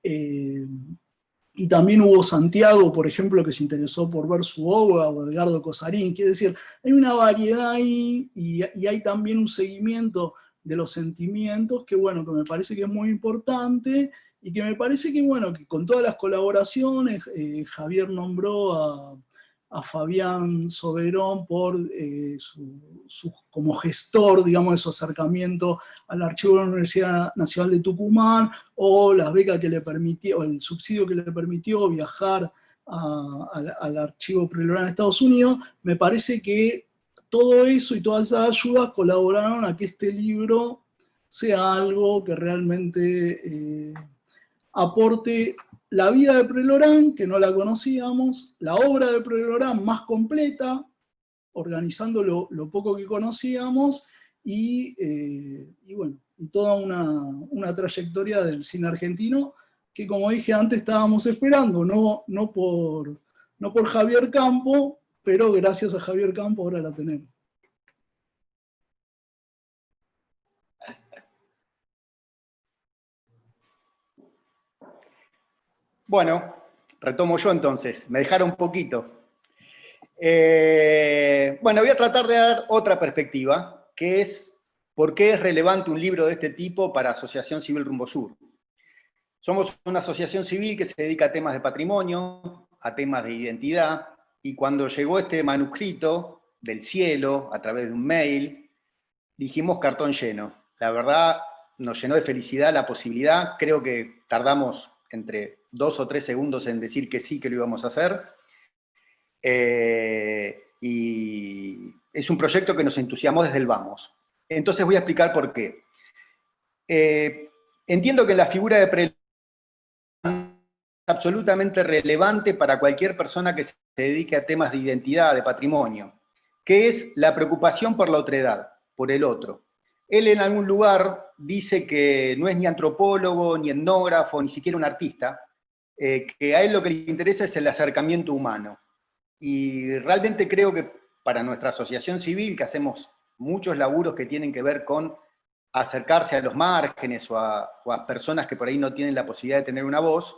también hubo Santiago, por ejemplo, que se interesó por ver su obra, o Edgardo Cosarín, quiere decir, hay una variedad ahí, y hay también un seguimiento de los sentimientos que, bueno, que me parece que es muy importante, y que me parece que, bueno, que con todas las colaboraciones, Javier nombró a Fabián Soberón por como gestor, digamos, de su acercamiento al archivo de la Universidad Nacional de Tucumán, o las becas que le permitió, o el subsidio que le permitió viajar al archivo Prelorán en Estados Unidos. Me parece que todo eso y todas esas ayudas colaboraron a que este libro sea algo que realmente aporte la vida de Prelorán, que no la conocíamos, la obra de Prelorán más completa, organizando lo poco que conocíamos, y bueno, y toda una trayectoria del cine argentino que, como dije antes, estábamos esperando, no por Javier Campo, pero gracias a Javier Campo ahora la tenemos. Bueno, retomo yo entonces, me dejaron un poquito. Bueno, voy a tratar de dar otra perspectiva, que es por qué es relevante un libro de este tipo para Asociación Civil Rumbo Sur. Somos una asociación civil que se dedica a temas de patrimonio, a temas de identidad, y cuando llegó este manuscrito del cielo, a través de un mail, dijimos cartón lleno. La verdad, nos llenó de felicidad la posibilidad, creo que tardamos entre 2 o 3 segundos en decir que sí, que lo íbamos a hacer, y es un proyecto que nos entusiasmó desde el vamos. Entonces voy a explicar por qué. Entiendo que la figura de Prelorán es absolutamente relevante para cualquier persona que se dedique a temas de identidad, de patrimonio, que es la preocupación por la otredad, por el otro. Él en algún lugar dice que no es ni antropólogo, ni etnógrafo, ni siquiera un artista, que a él lo que le interesa es el acercamiento humano. Y realmente creo que para nuestra asociación civil, que hacemos muchos laburos que tienen que ver con acercarse a los márgenes o a personas que por ahí no tienen la posibilidad de tener una voz,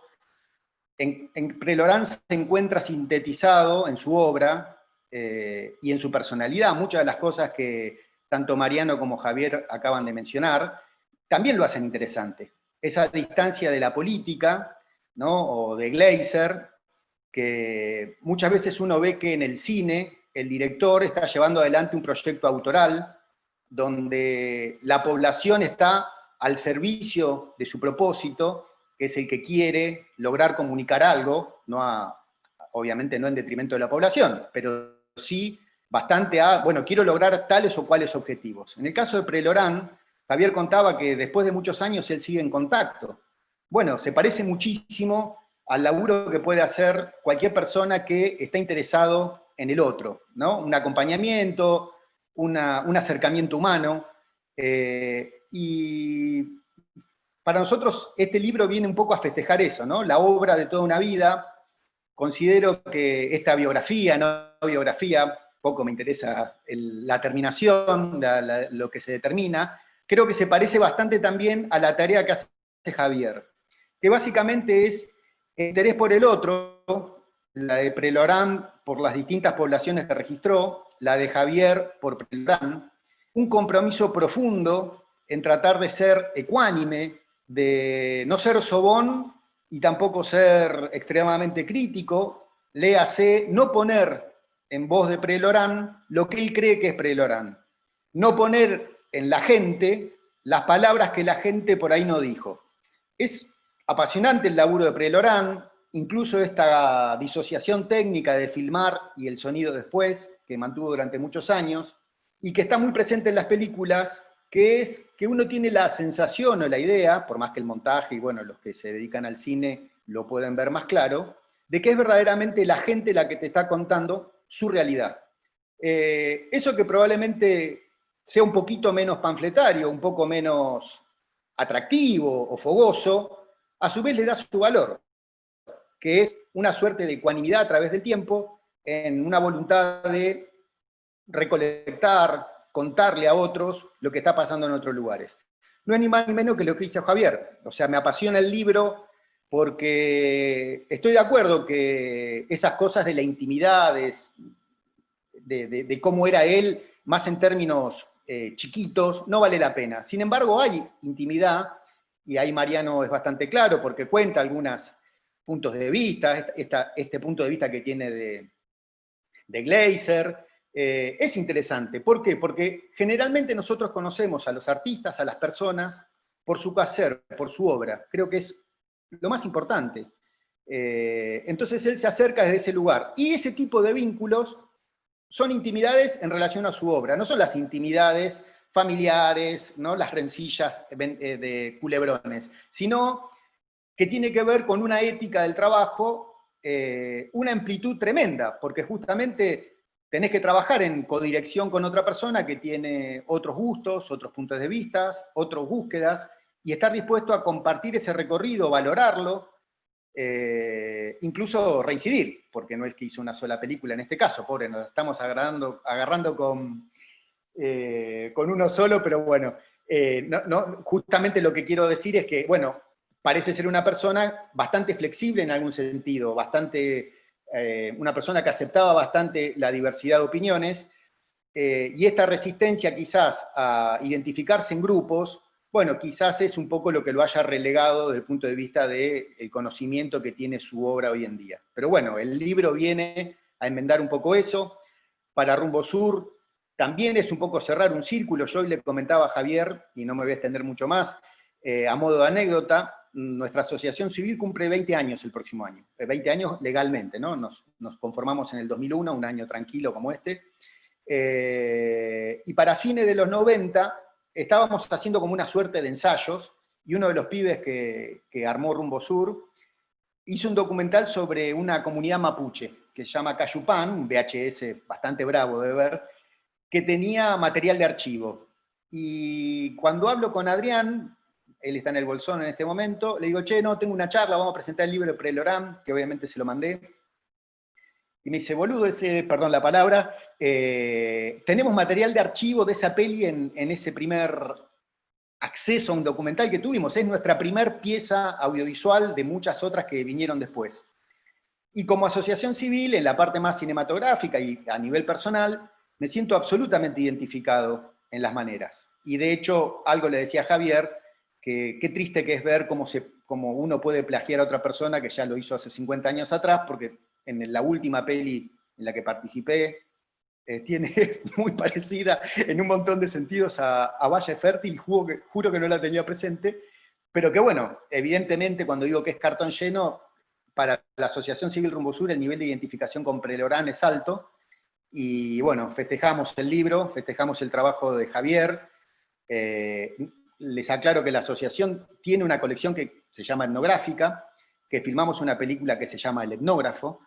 en Prelorán se encuentra sintetizado en su obra y en su personalidad. Muchas de las cosas que tanto Mariano como Javier acaban de mencionar, también lo hacen interesante. Esa distancia de la política, ¿no? O de Gleiser, que muchas veces uno ve que en el cine el director está llevando adelante un proyecto autoral donde la población está al servicio de su propósito, que es el que quiere lograr comunicar algo, obviamente no en detrimento de la población, pero sí bastante bueno, quiero lograr tales o cuales objetivos. En el caso de Prelorán, Javier contaba que después de muchos años él sigue en contacto. Bueno, se parece muchísimo al laburo que puede hacer cualquier persona que está interesado en el otro, ¿no? Un acompañamiento, un acercamiento humano, y para nosotros este libro viene un poco a festejar eso, ¿no? La obra de toda una vida. Considero que esta biografía, no biografía, poco me interesa la terminación, lo que se determina, creo que se parece bastante también a la tarea que hace Javier, que básicamente es el interés por el otro, la de Prelorán por las distintas poblaciones que registró, la de Javier por Prelorán, un compromiso profundo en tratar de ser ecuánime, de no ser sobón y tampoco ser extremadamente crítico, léase, no poner en voz de Prelorán lo que él cree que es Prelorán, no poner en la gente las palabras que la gente por ahí no dijo. Es apasionante el laburo de Prelorán, incluso esta disociación técnica de filmar y el sonido después, que mantuvo durante muchos años, y que está muy presente en las películas, que es que uno tiene la sensación o la idea, por más que el montaje y bueno, los que se dedican al cine lo pueden ver más claro, de que es verdaderamente la gente la que te está contando su realidad. Eso que probablemente sea un poquito menos panfletario, un poco menos atractivo o fogoso, a su vez le da su valor, que es una suerte de ecuanimidad a través del tiempo, en una voluntad de recolectar, contarle a otros lo que está pasando en otros lugares. No es ni más ni menos que lo que dice Javier. O sea, me apasiona el libro porque estoy de acuerdo que esas cosas de la intimidad, de cómo era él, más en términos chiquitos, no vale la pena. Sin embargo, hay intimidad, y ahí Mariano es bastante claro, porque cuenta algunos puntos de vista, este punto de vista que tiene de Gleiser, es interesante. ¿Por qué? Porque generalmente nosotros conocemos a los artistas, a las personas, por su quehacer, por su obra. Creo que es lo más importante. Entonces él se acerca desde ese lugar. Y ese tipo de vínculos son intimidades en relación a su obra, no son las intimidades familiares, ¿no? Las rencillas de culebrones, sino que tiene que ver con una ética del trabajo, una amplitud tremenda, porque justamente tenés que trabajar en codirección con otra persona que tiene otros gustos, otros puntos de vista, otras búsquedas, y estar dispuesto a compartir ese recorrido, valorarlo, incluso reincidir, porque no es que hizo una sola película en este caso, pobre, nos estamos agarrando con uno solo, pero bueno, justamente lo que quiero decir es que, bueno, parece ser una persona bastante flexible en algún sentido, una persona que aceptaba bastante la diversidad de opiniones, y esta resistencia quizás a identificarse en grupos, bueno, quizás es un poco lo que lo haya relegado desde el punto de vista del conocimiento que tiene su obra hoy en día. Pero bueno, el libro viene a enmendar un poco eso. Para Rumbo Sur también es un poco cerrar un círculo. Yo hoy le comentaba a Javier, y no me voy a extender mucho más, a modo de anécdota, nuestra asociación civil cumple 20 años el próximo año. 20 años legalmente, ¿no? Nos conformamos en el 2001, un año tranquilo como este. Y para fines de los 90 estábamos haciendo como una suerte de ensayos, y uno de los pibes que armó Rumbo Sur hizo un documental sobre una comunidad mapuche, que se llama Cayupán, un VHS bastante bravo de ver, que tenía material de archivo. Y cuando hablo con Adrián, él está en el Bolsón en este momento, le digo, che, no, tengo una charla, vamos a presentar el libro de Prelorán, que obviamente se lo mandé. Y me dice, boludo, perdón la palabra, tenemos material de archivo de esa peli en ese primer acceso a un documental que tuvimos. Es nuestra primer pieza audiovisual de muchas otras que vinieron después. Y como asociación civil, en la parte más cinematográfica y a nivel personal, me siento absolutamente identificado en las maneras. Y de hecho, algo le decía a Javier, que qué triste que es ver cómo uno puede plagiar a otra persona que ya lo hizo hace 50 años atrás, porque en la última peli en la que participé, tiene muy parecida en un montón de sentidos a Valle Fértil, juro que no la tenía presente, pero que bueno, evidentemente cuando digo que es cartón lleno, para la Asociación Civil Rumbo Sur el nivel de identificación con Prelorán es alto, y bueno, festejamos el libro, festejamos el trabajo de Javier. Les aclaro que la asociación tiene una colección que se llama Etnográfica, que filmamos una película que se llama El Etnógrafo,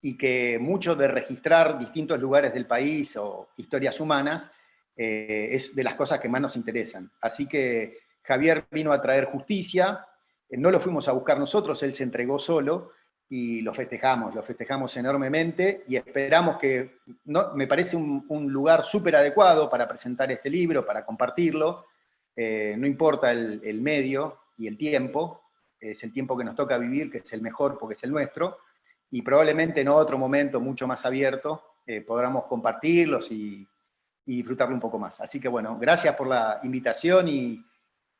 y que mucho de registrar distintos lugares del país o historias humanas es de las cosas que más nos interesan. Así que Javier vino a traer justicia, no lo fuimos a buscar nosotros, él se entregó solo, y lo festejamos enormemente, y esperamos que, me parece un lugar súper adecuado para presentar este libro, para compartirlo, no importa el medio y el tiempo, es el tiempo que nos toca vivir, que es el mejor porque es el nuestro, y probablemente en otro momento mucho más abierto podamos compartirlos y disfrutarlo un poco más. Así que bueno, gracias por la invitación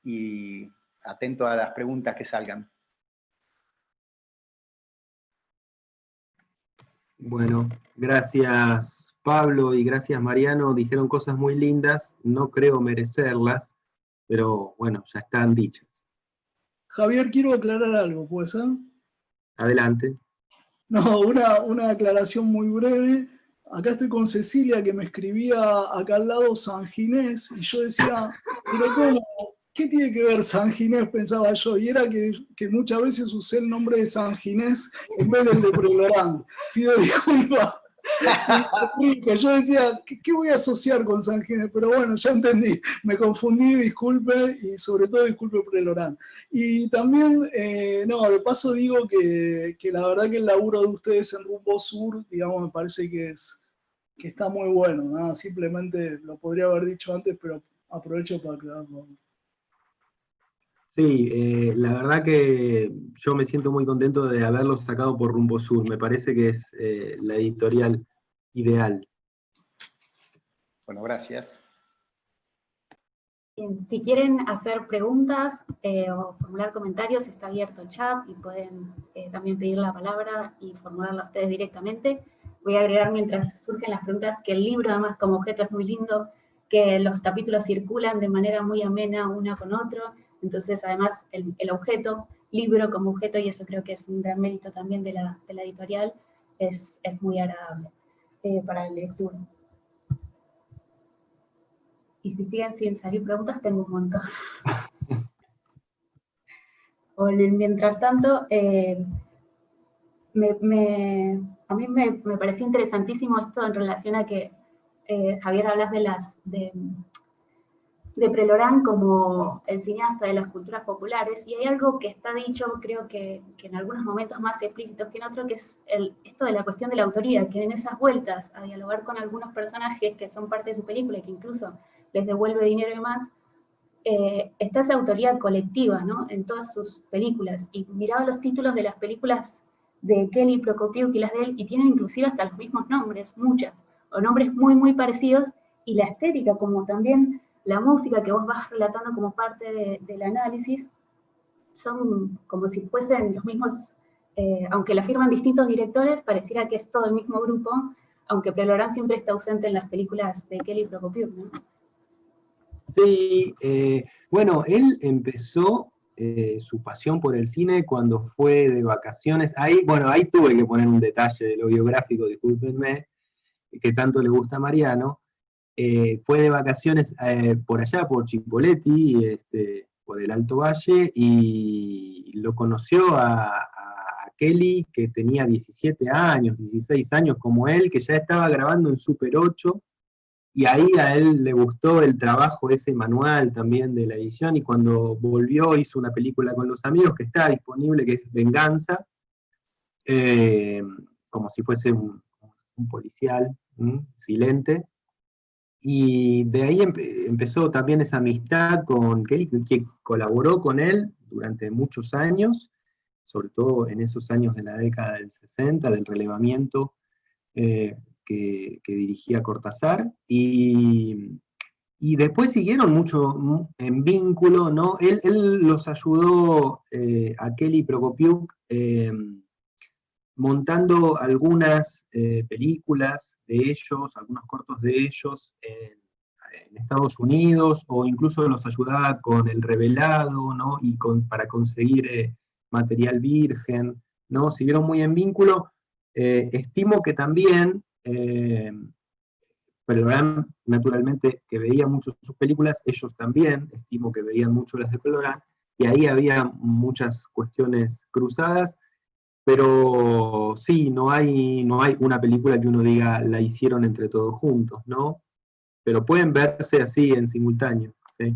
y atento a las preguntas que salgan. Bueno, gracias Pablo y gracias Mariano, dijeron cosas muy lindas, no creo merecerlas, pero bueno, ya están dichas. Javier, quiero aclarar algo, ¿puede ser? Adelante. No, una aclaración muy breve. Acá estoy con Cecilia, que me escribía acá al lado San Ginés, y yo decía, pero ¿cómo? ¿Qué tiene que ver San Ginés? Pensaba yo, y era que muchas veces usé el nombre de San Ginés en vez del de Prelorán. Pido disculpas. Yo decía, ¿qué voy a asociar con San Ginés? Pero bueno, ya entendí, me confundí, disculpe, y sobre todo disculpe Prelorán. Y también, de paso digo que la verdad que el laburo de ustedes en Rumbo Sur, digamos, me parece que está muy bueno, nada, simplemente lo podría haber dicho antes, pero aprovecho para aclararlo. Sí, la verdad que yo me siento muy contento de haberlo sacado por Rumbo Sur, me parece que es la editorial ideal. Bueno, gracias. Bien, si quieren hacer preguntas o formular comentarios, está abierto el chat y pueden también pedir la palabra y formularla ustedes directamente. Voy a agregar mientras surgen las preguntas que el libro además como objeto es muy lindo, que los capítulos circulan de manera muy amena uno con otro, entonces además el objeto, libro como objeto, y eso creo que es un gran mérito también de la editorial, es muy agradable para la lectura. Y si siguen sin salir preguntas, tengo un montón. Mientras tanto, a mí me pareció interesantísimo esto en relación a que, Javier, hablas de Prelorán como el cineasta de las culturas populares, y hay algo que está dicho, creo que en algunos momentos más explícitos que en otros, que es esto de la cuestión de la autoría, que en esas vueltas a dialogar con algunos personajes que son parte de su película y que incluso les devuelve dinero y más, está esa autoría colectiva, ¿no? En todas sus películas, y miraba los títulos de las películas de Kelly Prokopiuk y las de él, y tienen inclusive hasta los mismos nombres, muchas, o nombres muy, muy parecidos, y la estética, como también la música que vos vas relatando como parte del análisis, son como si fuesen los mismos, aunque la firman distintos directores, pareciera que es todo el mismo grupo, aunque Prelorán siempre está ausente en las películas de Kelly Prokopiuk, ¿no? Sí, bueno, él empezó su pasión por el cine cuando fue de vacaciones. Ahí, bueno, ahí tuve que poner un detalle de lo biográfico, discúlpenme, que tanto le gusta a Mariano. Fue de vacaciones por allá, por Chipoleti, por el Alto Valle, y lo conoció a Kelly, que tenía 17 años, 16 años como él, que ya estaba grabando en Super 8, y ahí a él le gustó el trabajo ese manual también de la edición, y cuando volvió hizo una película con los amigos que está disponible, que es Venganza, eh, como si fuese un policial, silente, y de ahí empezó también esa amistad con Kelly, que colaboró con él durante muchos años, sobre todo en esos años de la década del 60, del relevamiento que dirigía Cortázar, y después siguieron mucho en vínculo, ¿no? Él los ayudó a Kelly Prokopiuk montando algunas películas de ellos, algunos cortos de ellos en Estados Unidos, o incluso los ayudaba con el revelado, ¿no? Y para conseguir material virgen, ¿no? Siguieron muy en vínculo. Estimo que también, Pelorán, naturalmente, que veía mucho sus películas, ellos también, estimo que veían mucho las de Pelorán, y ahí había muchas cuestiones cruzadas, pero sí, no hay una película que uno diga la hicieron entre todos juntos, ¿no? Pero pueden verse así en simultáneo, ¿sí?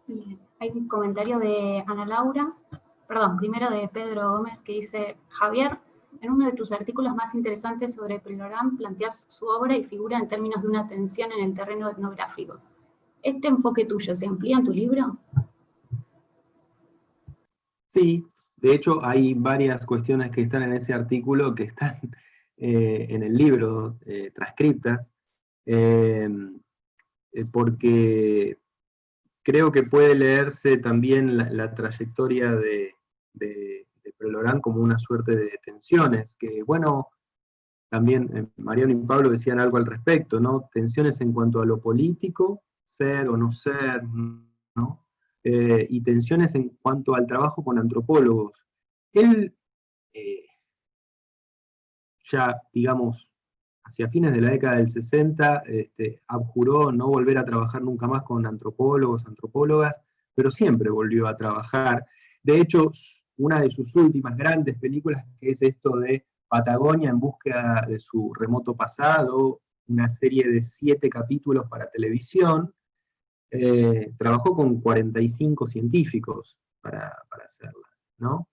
Bien. Hay un comentario de Ana Laura, perdón, primero de Pedro Gómez, que dice: Javier, en uno de tus artículos más interesantes sobre Prelorán planteas su obra y figura en términos de una tensión en el terreno etnográfico. ¿Este enfoque tuyo se amplía en tu libro? Sí, de hecho hay varias cuestiones que están en ese artículo que están en el libro transcriptas, porque creo que puede leerse también la trayectoria de Prelorán como una suerte de tensiones, que bueno, también Mariano y Pablo decían algo al respecto, ¿no? Tensiones en cuanto a lo político, ser o no ser, ¿no? Y tensiones en cuanto al trabajo con antropólogos. Él, eh, ya, digamos, hacia fines de la década del 60, abjuró no volver a trabajar nunca más con antropólogos, antropólogas, pero siempre volvió a trabajar. De hecho, una de sus últimas grandes películas, que es esto de Patagonia en búsqueda de su remoto pasado, una serie de 7 capítulos para televisión, trabajó con 45 científicos, para hacerla, ¿no?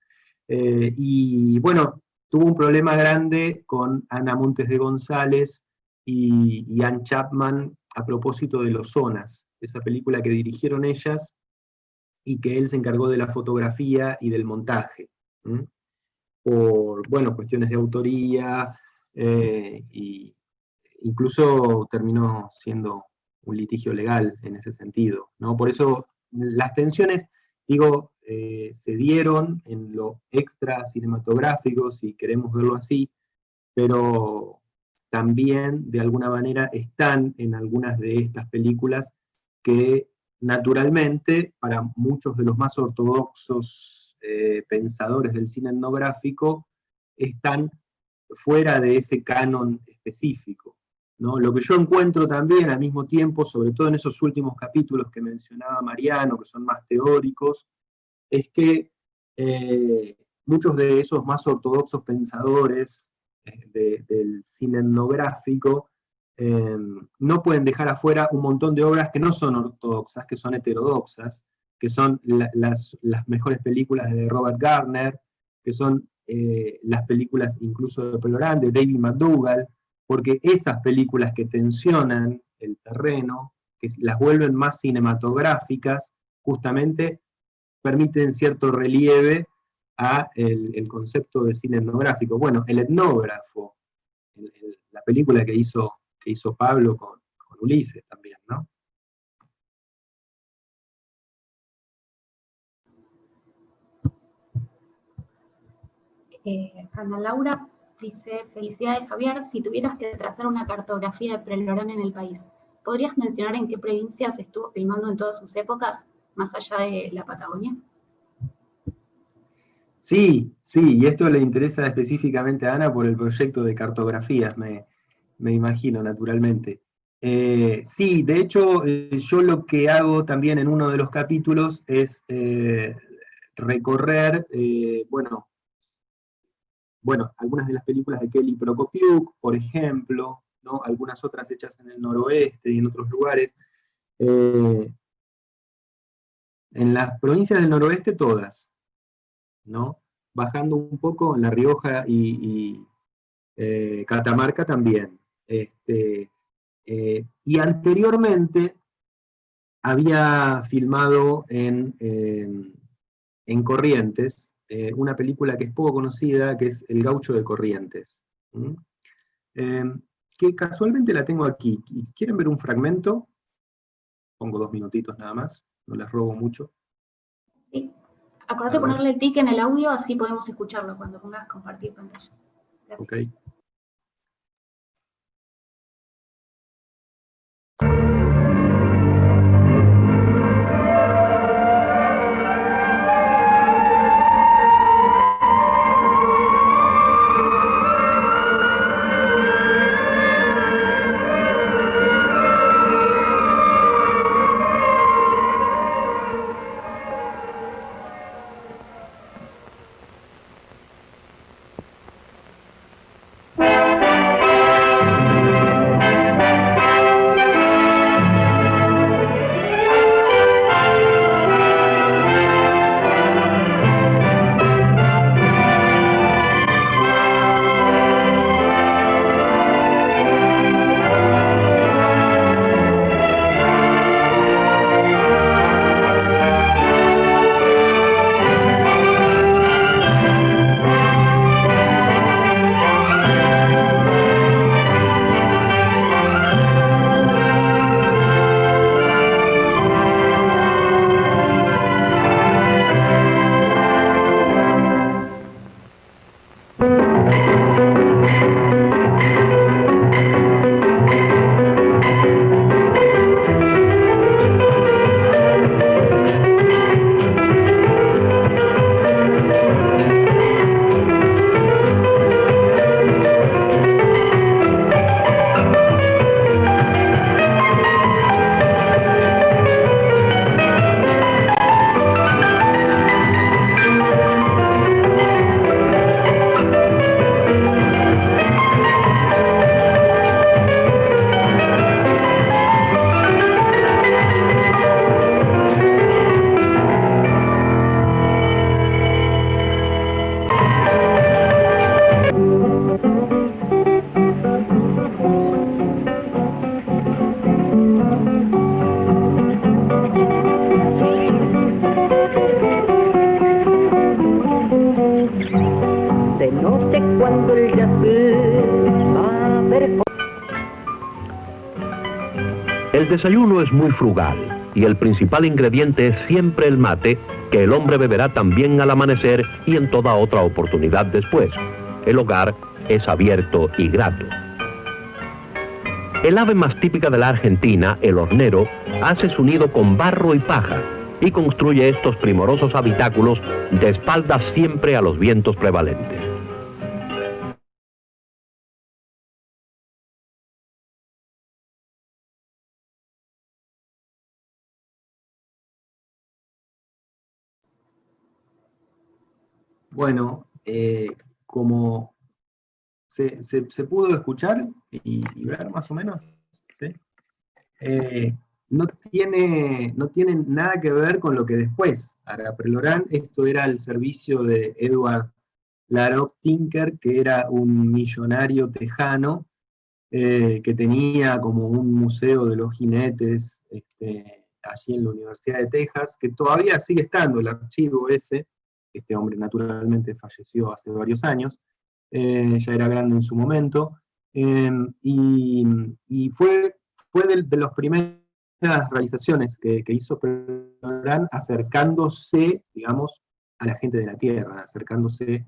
Y bueno, tuvo un problema grande con Ana Montes de González y Ann Chapman a propósito de Los Zonas, esa película que dirigieron ellas y que él se encargó de la fotografía y del montaje, ¿m? Por, bueno, cuestiones de autoría, y incluso terminó siendo un litigio legal en ese sentido, ¿no? Por eso las tensiones, digo, se dieron en lo extra cinematográfico, si queremos verlo así, pero también de alguna manera están en algunas de estas películas que naturalmente para muchos de los más ortodoxos pensadores del cine etnográfico están fuera de ese canon específico, ¿no? Lo que yo encuentro también al mismo tiempo, sobre todo en esos últimos capítulos que mencionaba Mariano, que son más teóricos, es que muchos de esos más ortodoxos pensadores del cine etnográfico no pueden dejar afuera un montón de obras que no son ortodoxas, que son heterodoxas, que son las mejores películas de Robert Garner, que son las películas incluso de Pelorán, de David McDougall, porque esas películas que tensionan el terreno, que las vuelven más cinematográficas, justamente permiten cierto relieve a el concepto de cine etnográfico. Bueno, el etnógrafo, la película que hizo Pablo con Ulises también, ¿no? Ana Laura dice, felicidades Javier, si tuvieras que trazar una cartografía de Prelorán en el país, ¿podrías mencionar en qué provincias estuvo filmando en todas sus épocas, más allá de la Patagonia? Sí, sí, y esto le interesa específicamente a Ana por el proyecto de cartografías, me imagino, naturalmente. Sí, de hecho, yo lo que hago también en uno de los capítulos es recorrer, bueno, algunas de las películas de Kelly Prokopiuk, por ejemplo, ¿no? Algunas otras hechas en el noroeste y en otros lugares. En las provincias del noroeste todas, ¿no? Bajando un poco en La Rioja y Catamarca también. Y anteriormente había filmado en Corrientes una película que es poco conocida, que es El Gaucho de Corrientes. ¿Mm? Que casualmente la tengo aquí. ¿Quieren ver un fragmento? Pongo 2 minutitos nada más, no les robo mucho. Sí. Acordate de ponerle el tic en el audio, así podemos escucharlo cuando pongas compartir pantalla. Gracias. Okay. El desayuno es muy frugal y el principal ingrediente es siempre el mate, que el hombre beberá también al amanecer y en toda otra oportunidad después. El hogar es abierto y grato. El ave más típica de la Argentina, el hornero, hace su nido con barro y paja y construye estos primorosos habitáculos de espaldas siempre a los vientos prevalentes. Bueno, como se pudo escuchar y ver más o menos, ¿sí? No tiene nada que ver con lo que después hará Prelorán. Esto era el servicio de Edward Laroque Tinker, que era un millonario tejano, que tenía como un museo de los jinetes allí en la Universidad de Texas, que todavía sigue estando el archivo ese. Este hombre naturalmente falleció hace varios años, ya era grande en su momento, y fue de los primeros realizaciones que hizo Prelorán, acercándose, digamos, a la gente de la tierra, acercándose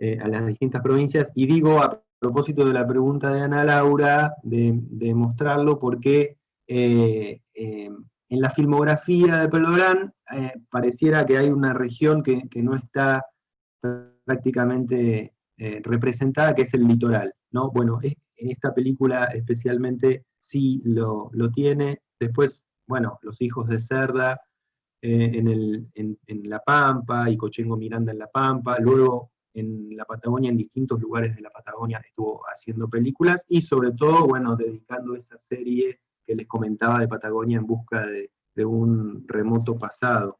a las distintas provincias. Y digo, a propósito de la pregunta de Ana Laura, de mostrarlo, porque en la filmografía de Prelorán pareciera que hay una región que no está prácticamente representada, que es el litoral, ¿no? Bueno, en esta película especialmente sí lo tiene. Después, bueno, Los hijos de Cerda en La Pampa, y Cochengo Miranda en La Pampa, luego en la Patagonia, en distintos lugares de la Patagonia estuvo haciendo películas, y sobre todo, bueno, dedicando esa serie que les comentaba de Patagonia en busca de un remoto pasado.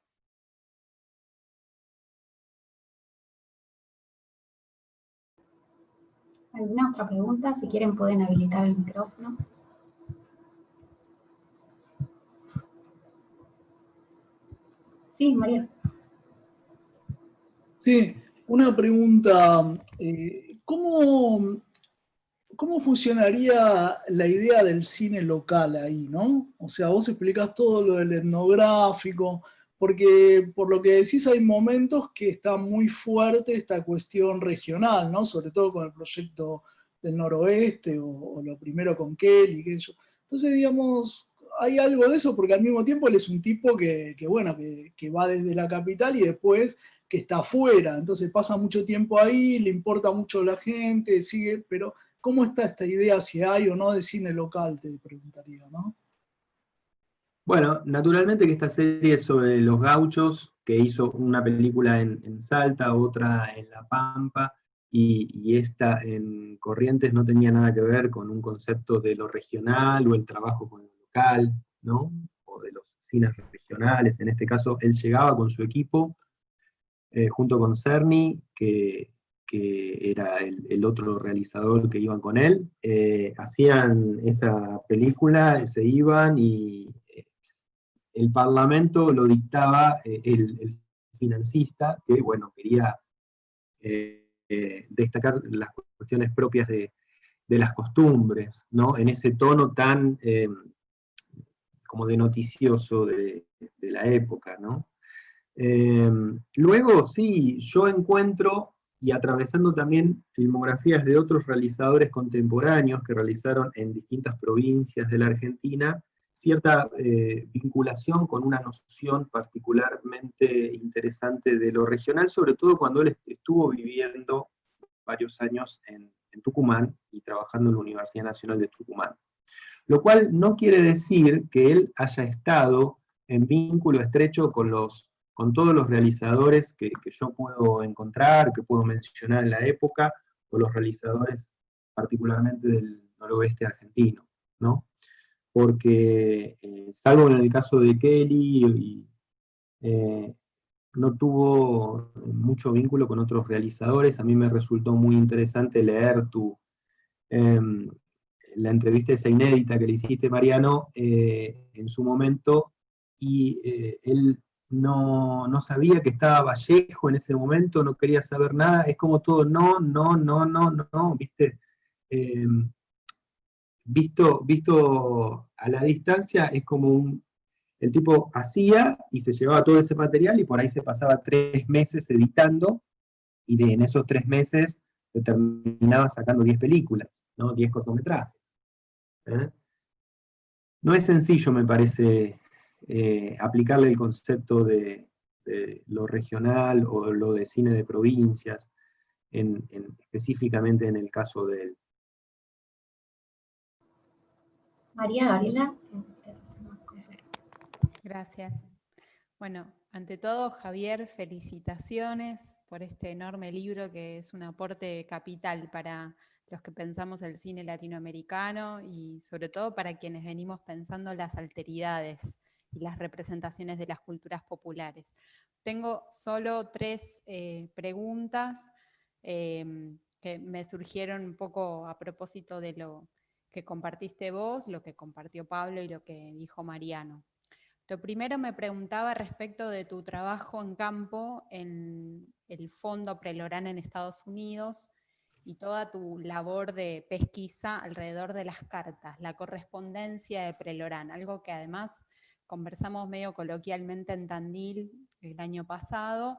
¿Alguna otra pregunta? Si quieren pueden habilitar el micrófono. Sí, María. Sí, una pregunta. ¿Cómo funcionaría la idea del cine local ahí, no? O sea, vos explicás todo lo del etnográfico, porque por lo que decís hay momentos que está muy fuerte esta cuestión regional, ¿no? Sobre todo con el proyecto del noroeste, o lo primero con Kelly, que eso. Entonces, digamos, hay algo de eso, porque al mismo tiempo él es un tipo que va desde la capital y después que está afuera, entonces pasa mucho tiempo ahí, le importa mucho la gente, sigue, pero ¿cómo está esta idea, si hay o no, de cine local? Te preguntaría, ¿no? Bueno, naturalmente que esta serie es sobre los gauchos, que hizo una película en Salta, otra en La Pampa, y esta en Corrientes no tenía nada que ver con un concepto de lo regional o el trabajo con lo local, ¿no? O de los cines regionales. En este caso, él llegaba con su equipo, junto con Cerny, que era el otro realizador que iban con él, hacían esa película, se iban, y el Parlamento lo dictaba el financista, que bueno, quería destacar las cuestiones propias de las costumbres, ¿no? En ese tono tan como de noticioso de la época, ¿no? Luego, sí, yo encuentro, y atravesando también filmografías de otros realizadores contemporáneos que realizaron en distintas provincias de la Argentina, cierta vinculación con una noción particularmente interesante de lo regional, sobre todo cuando él estuvo viviendo varios años en Tucumán y trabajando en la Universidad Nacional de Tucumán. Lo cual no quiere decir que él haya estado en vínculo estrecho con todos los realizadores que yo puedo encontrar, que puedo mencionar en la época, o los realizadores particularmente del noroeste argentino, ¿no? Porque, salvo en el caso de Kelly, no tuvo mucho vínculo con otros realizadores. A mí me resultó muy interesante leer la entrevista esa inédita que le hiciste, Mariano, en su momento, y él no sabía que estaba Vallejo en ese momento, no quería saber nada, es como todo, no, ¿viste? visto a la distancia, es como el tipo hacía y se llevaba todo ese material y por ahí se pasaba 3 meses editando, y en esos 3 meses se terminaba sacando 10 películas, ¿no? 10 cortometrajes. No es sencillo, me parece, aplicarle el concepto de lo regional o lo de cine de provincias, específicamente en el caso de él. María Gabriela. Gracias. Bueno, ante todo, Javier, felicitaciones por este enorme libro que es un aporte capital para los que pensamos el cine latinoamericano y sobre todo para quienes venimos pensando las alteridades y las representaciones de las culturas populares. Tengo solo 3 preguntas que me surgieron un poco a propósito de lo que compartiste vos, lo que compartió Pablo y lo que dijo Mariano. Lo primero me preguntaba respecto de tu trabajo en campo en el Fondo Prelorán en Estados Unidos y toda tu labor de pesquisa alrededor de las cartas, la correspondencia de Prelorán, algo que además conversamos medio coloquialmente en Tandil el año pasado.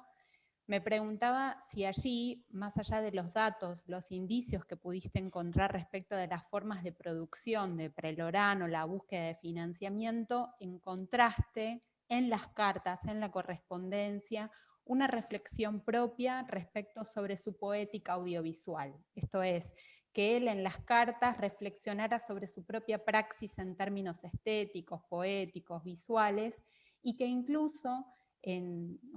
Me preguntaba si allí, más allá de los datos, los indicios que pudiste encontrar respecto de las formas de producción de Prelorán o la búsqueda de financiamiento, encontraste en las cartas, en la correspondencia, una reflexión propia respecto sobre su poética audiovisual. Esto es, que él en las cartas reflexionara sobre su propia praxis en términos estéticos, poéticos, visuales, y que incluso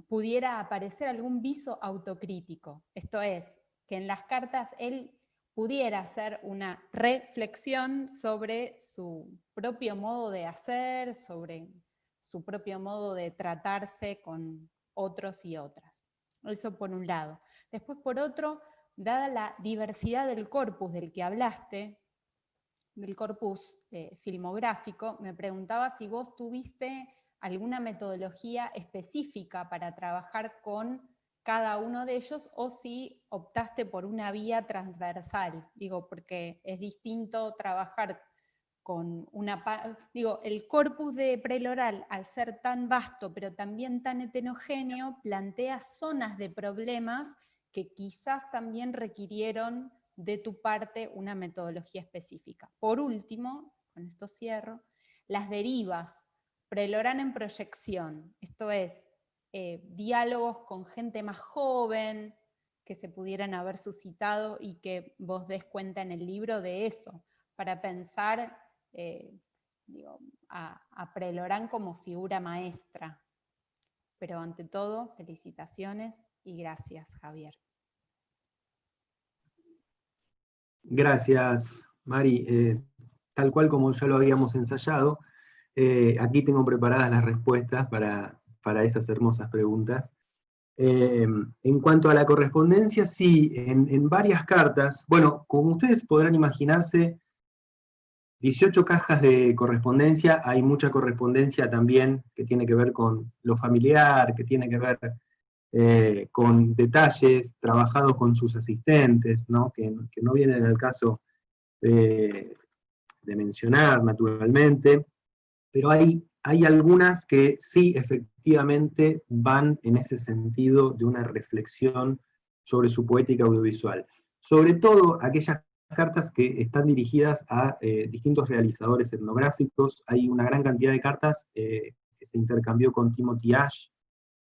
pudiera aparecer algún viso autocrítico. Esto es, que en las cartas él pudiera hacer una reflexión sobre su propio modo de hacer, sobre su propio modo de tratarse con otros y otras. Eso por un lado. Después, por otro, dada la diversidad del corpus del que hablaste, del corpus filmográfico, me preguntaba si vos tuviste alguna metodología específica para trabajar con cada uno de ellos o si optaste por una vía transversal. Digo, porque es distinto trabajar con el corpus de Prelorán, al ser tan vasto pero también tan heterogéneo, plantea zonas de problemas que quizás también requirieron de tu parte una metodología específica. Por último, con esto cierro, las derivas. Prelorán en proyección, esto es, diálogos con gente más joven que se pudieran haber suscitado y que vos des cuenta en el libro de eso, para pensar a Prelorán como figura maestra. Pero ante todo, felicitaciones y gracias, Javier. Gracias, Mari. Tal cual como ya lo habíamos ensayado, aquí tengo preparadas las respuestas para esas hermosas preguntas. En cuanto a la correspondencia, sí, en varias cartas, bueno, como ustedes podrán imaginarse, 18 cajas de correspondencia, hay mucha correspondencia también que tiene que ver con lo familiar, que tiene que ver con detalles trabajados con sus asistentes, ¿no? Que no vienen al caso de mencionar, naturalmente, pero hay algunas que sí, efectivamente, van en ese sentido de una reflexión sobre su poética audiovisual. Sobre todo aquellas cartas que están dirigidas a distintos realizadores etnográficos. Hay una gran cantidad de cartas que se intercambió con Timothy Ash,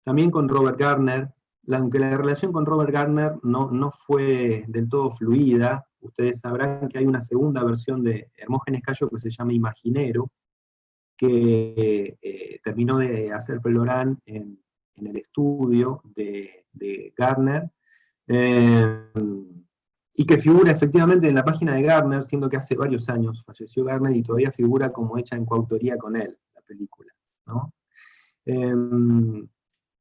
también con Robert Garner, aunque la relación con Robert Garner no fue del todo fluida. Ustedes sabrán que hay una segunda versión de Hermógenes Cayo que se llama Imaginero, que terminó de hacer Prelorán en el estudio de Garner, y que figura efectivamente en la página de Garner, siendo que hace varios años falleció Garner y todavía figura como hecha en coautoría con él, la película, ¿no?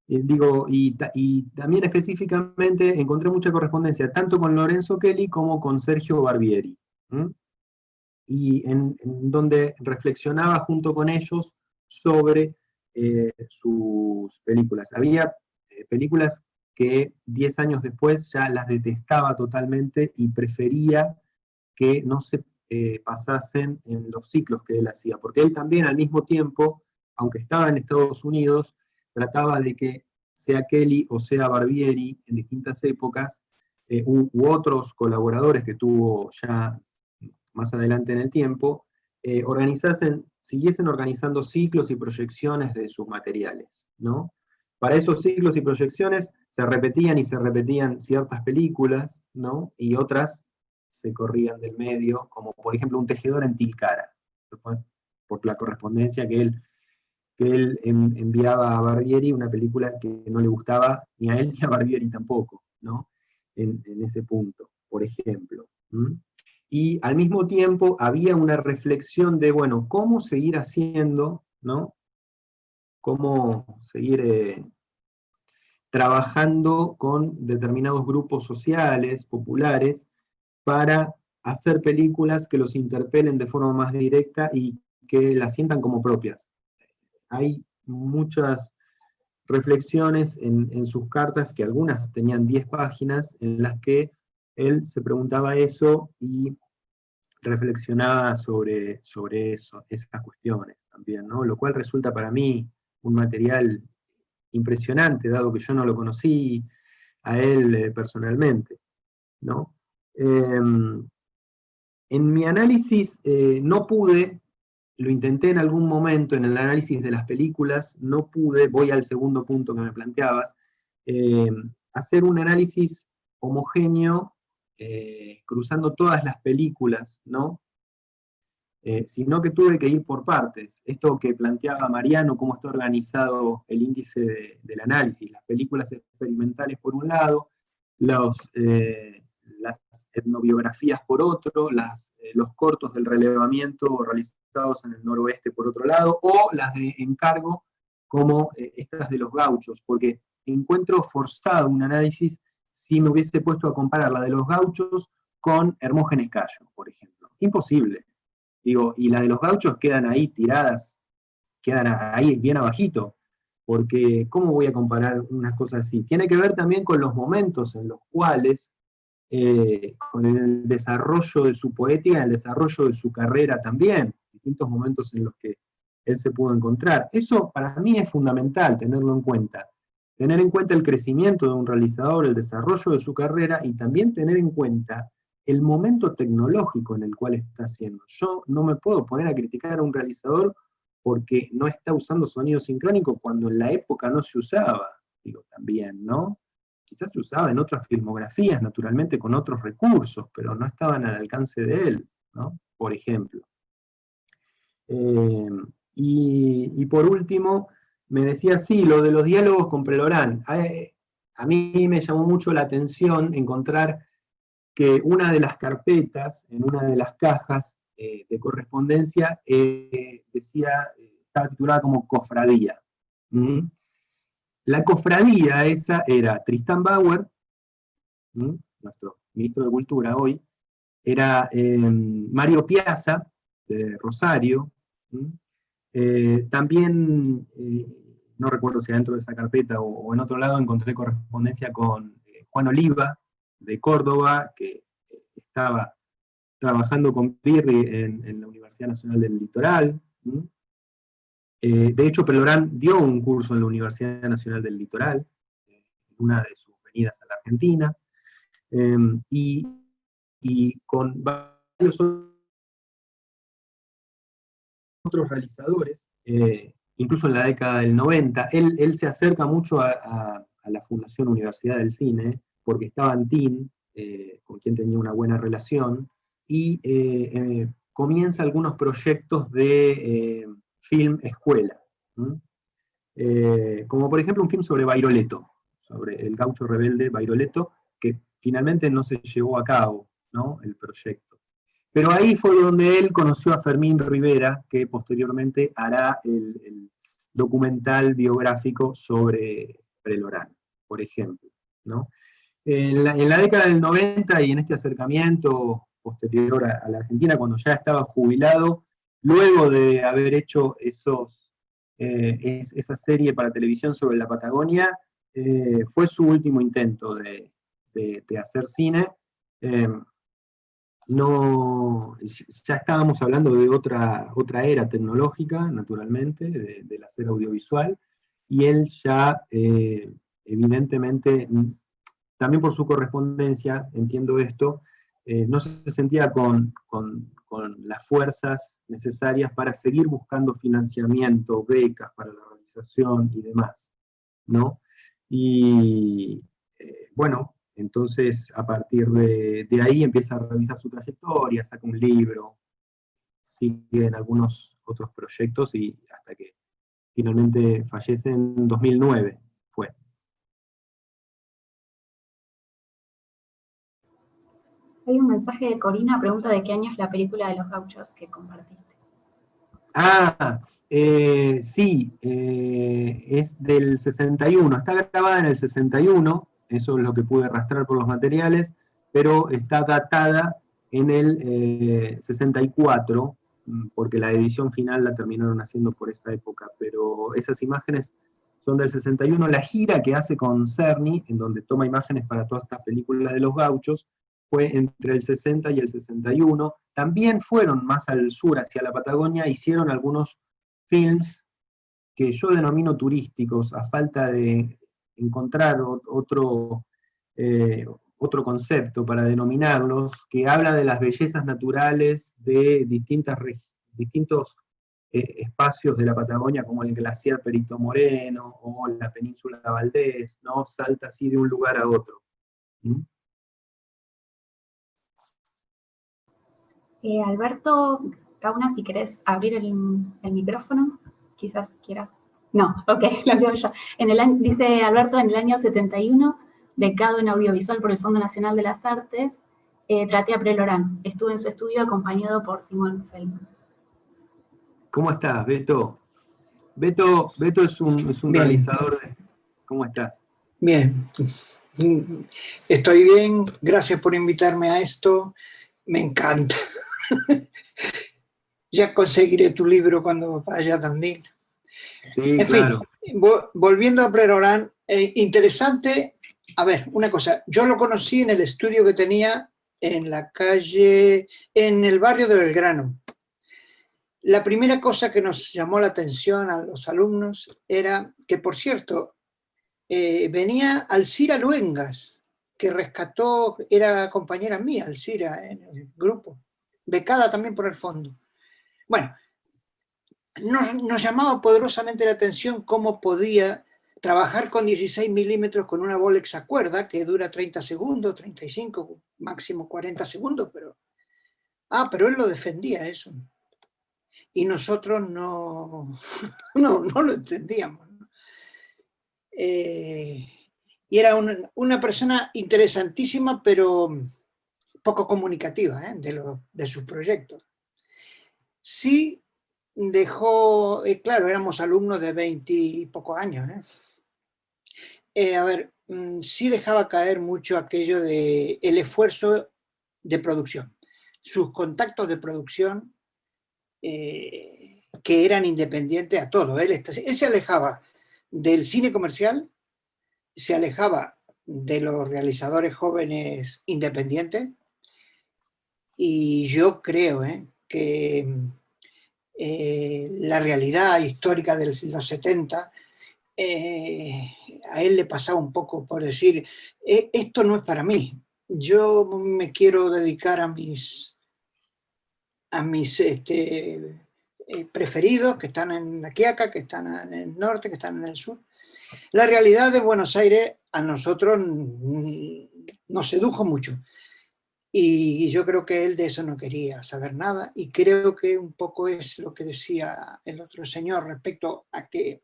Y también específicamente encontré mucha correspondencia tanto con Lorenzo Kelly como con Sergio Barbieri, y en donde reflexionaba junto con ellos sobre sus películas. Había películas que 10 años después ya las detestaba totalmente y prefería que no se pasasen en los ciclos que él hacía, porque él también al mismo tiempo, aunque estaba en Estados Unidos, trataba de que sea Kelly o sea Barbieri en distintas épocas, u otros colaboradores que tuvo ya más adelante en el tiempo, siguiesen organizando ciclos y proyecciones de sus materiales, ¿no? Para esos ciclos y proyecciones se repetían ciertas películas, ¿no? Y otras se corrían del medio, como por ejemplo Un tejedor en Tilcara, por la correspondencia que él enviaba a Barbieri, una película que no le gustaba ni a él ni a Barbieri tampoco, ¿no? En ese punto, por ejemplo. Y al mismo tiempo había una reflexión de, bueno, cómo seguir haciendo, ¿no? Cómo seguir trabajando con determinados grupos sociales, populares, para hacer películas que los interpelen de forma más directa y que las sientan como propias. Hay muchas reflexiones en sus cartas, que algunas tenían 10 páginas, en las que él se preguntaba eso y reflexionaba sobre eso, esas cuestiones también, ¿no? Lo cual resulta para mí un material impresionante, dado que yo no lo conocí a él personalmente, ¿no? En mi análisis no pude, lo intenté en algún momento en el análisis de las películas, no pude, voy al segundo punto que me planteabas, hacer un análisis homogéneo cruzando todas las películas, ¿no? Sino que tuve que ir por partes. Esto que planteaba Mariano, cómo está organizado el índice del análisis, las películas experimentales por un lado, las etnobiografías por otro, los cortos del relevamiento realizados en el noroeste por otro lado, o las de encargo, como estas de los gauchos, porque encuentro forzado un análisis si me hubiese puesto a comparar la de los gauchos con Hermógenes Cayo, por ejemplo. Imposible. Digo, y la de los gauchos quedan ahí tiradas, quedan ahí bien abajito, porque ¿cómo voy a comparar unas cosas así? Tiene que ver también con los momentos en los cuales, con el desarrollo de su poética, el desarrollo de su carrera también, distintos momentos en los que él se pudo encontrar. Eso para mí es fundamental tenerlo en cuenta. Tener en cuenta el crecimiento de un realizador, el desarrollo de su carrera, y también tener en cuenta el momento tecnológico en el cual está haciendo. Yo no me puedo poner a criticar a un realizador porque no está usando sonido sincrónico cuando en la época no se usaba, digo, también, ¿no? Quizás se usaba en otras filmografías, naturalmente con otros recursos, pero no estaban al alcance de él, ¿no? Por ejemplo. Y por último, me decía, sí, lo de los diálogos con Prelorán. A mí me llamó mucho la atención encontrar que una de las carpetas, en una de las cajas de correspondencia, estaba titulada como Cofradía. La cofradía esa era Tristán Bauer, nuestro ministro de Cultura hoy, era Mario Piazza, de Rosario, también, no recuerdo si dentro de esa carpeta o en otro lado, encontré correspondencia con Juan Oliva, de Córdoba, que estaba trabajando con Pirri en la Universidad Nacional del Litoral. De hecho, Prelorán dio un curso en la Universidad Nacional del Litoral, en una de sus venidas a la Argentina, y con varios otros realizadores, incluso en la década del 90, él se acerca mucho a la Fundación Universidad del Cine, porque estaba Antín, con quien tenía una buena relación, y comienza algunos proyectos de film escuela, como por ejemplo un film sobre Bairoleto, sobre el gaucho rebelde Bairoleto, que finalmente no se llevó a cabo, ¿no? El proyecto. Pero ahí fue donde él conoció a Fermín Rivera, que posteriormente hará el documental biográfico sobre Prelorán, por ejemplo, ¿no? En la década del 90 y en este acercamiento posterior a la Argentina, cuando ya estaba jubilado, luego de haber hecho esa serie para televisión sobre la Patagonia, fue su último intento de hacer cine. ya estábamos hablando de otra era tecnológica, naturalmente, del hacer audiovisual, y él ya, evidentemente, también por su correspondencia, entiendo esto, no se sentía con las fuerzas necesarias para seguir buscando financiamiento, becas para la realización y demás, ¿no? Y bueno, entonces a partir de ahí empieza a revisar su trayectoria, saca un libro, sigue en algunos otros proyectos y hasta que finalmente fallece en 2009, fue. Hay un mensaje de Corina, pregunta de qué año es la película de los gauchos que compartiste. Sí, es del 61, está grabada en el 61, eso es lo que pude arrastrar por los materiales, pero está datada en el 64, porque la edición final la terminaron haciendo por esa época, pero esas imágenes son del 61, la gira que hace con Cerny, en donde toma imágenes para todas estas películas de los gauchos, fue entre el 60 y el 61, también fueron más al sur, hacia la Patagonia, hicieron algunos films que yo denomino turísticos, a falta de encontrar otro concepto para denominarlos, que habla de las bellezas naturales de distintos espacios de la Patagonia, como el glaciar Perito Moreno, o la península Valdés, ¿no? Salta así de un lugar a otro. Alberto, Gauna, si querés abrir el micrófono, quizás quieras. No, ok, lo veo yo. Dice Alberto, en el año 71, becado en audiovisual por el Fondo Nacional de las Artes, traté a Prelorán. Estuve en su estudio acompañado por Simón Feldman. ¿Cómo estás, Beto? Beto es un realizador de... ¿Cómo estás? Bien. Estoy bien, gracias por invitarme a esto. Me encanta. Ya conseguiré tu libro cuando vaya a Tandil. Sí, en claro. Fin, volviendo a Prelorán, interesante. A ver, una cosa, yo lo conocí en el estudio que tenía en la calle, en el barrio de Belgrano. La primera cosa que nos llamó la atención a los alumnos era que, por cierto, venía Alcira Luengas, que rescató, era compañera mía, Alcira, en el grupo, becada también por el fondo. Bueno, nos llamaba poderosamente la atención cómo podía trabajar con 16 milímetros con una Bolex a cuerda que dura 30 segundos, 35, máximo 40 segundos, pero él lo defendía eso. Y nosotros no lo entendíamos. Y era una persona interesantísima, pero poco comunicativa, de sus proyectos. Sí dejó, claro, éramos alumnos de 20 y pocos años. A ver, sí dejaba caer mucho aquello de el esfuerzo de producción. Sus contactos de producción que eran independientes a todo. Él se alejaba del cine comercial, se alejaba de los realizadores jóvenes independientes, y yo creo que la realidad histórica de los 70, a él le pasaba un poco por decir, esto no es para mí, yo me quiero dedicar a mis preferidos, que están en La Quiaca, que están en el norte, que están en el sur. La realidad de Buenos Aires a nosotros nos sedujo mucho. Y yo creo que él de eso no quería saber nada, y creo que un poco es lo que decía el otro señor respecto a que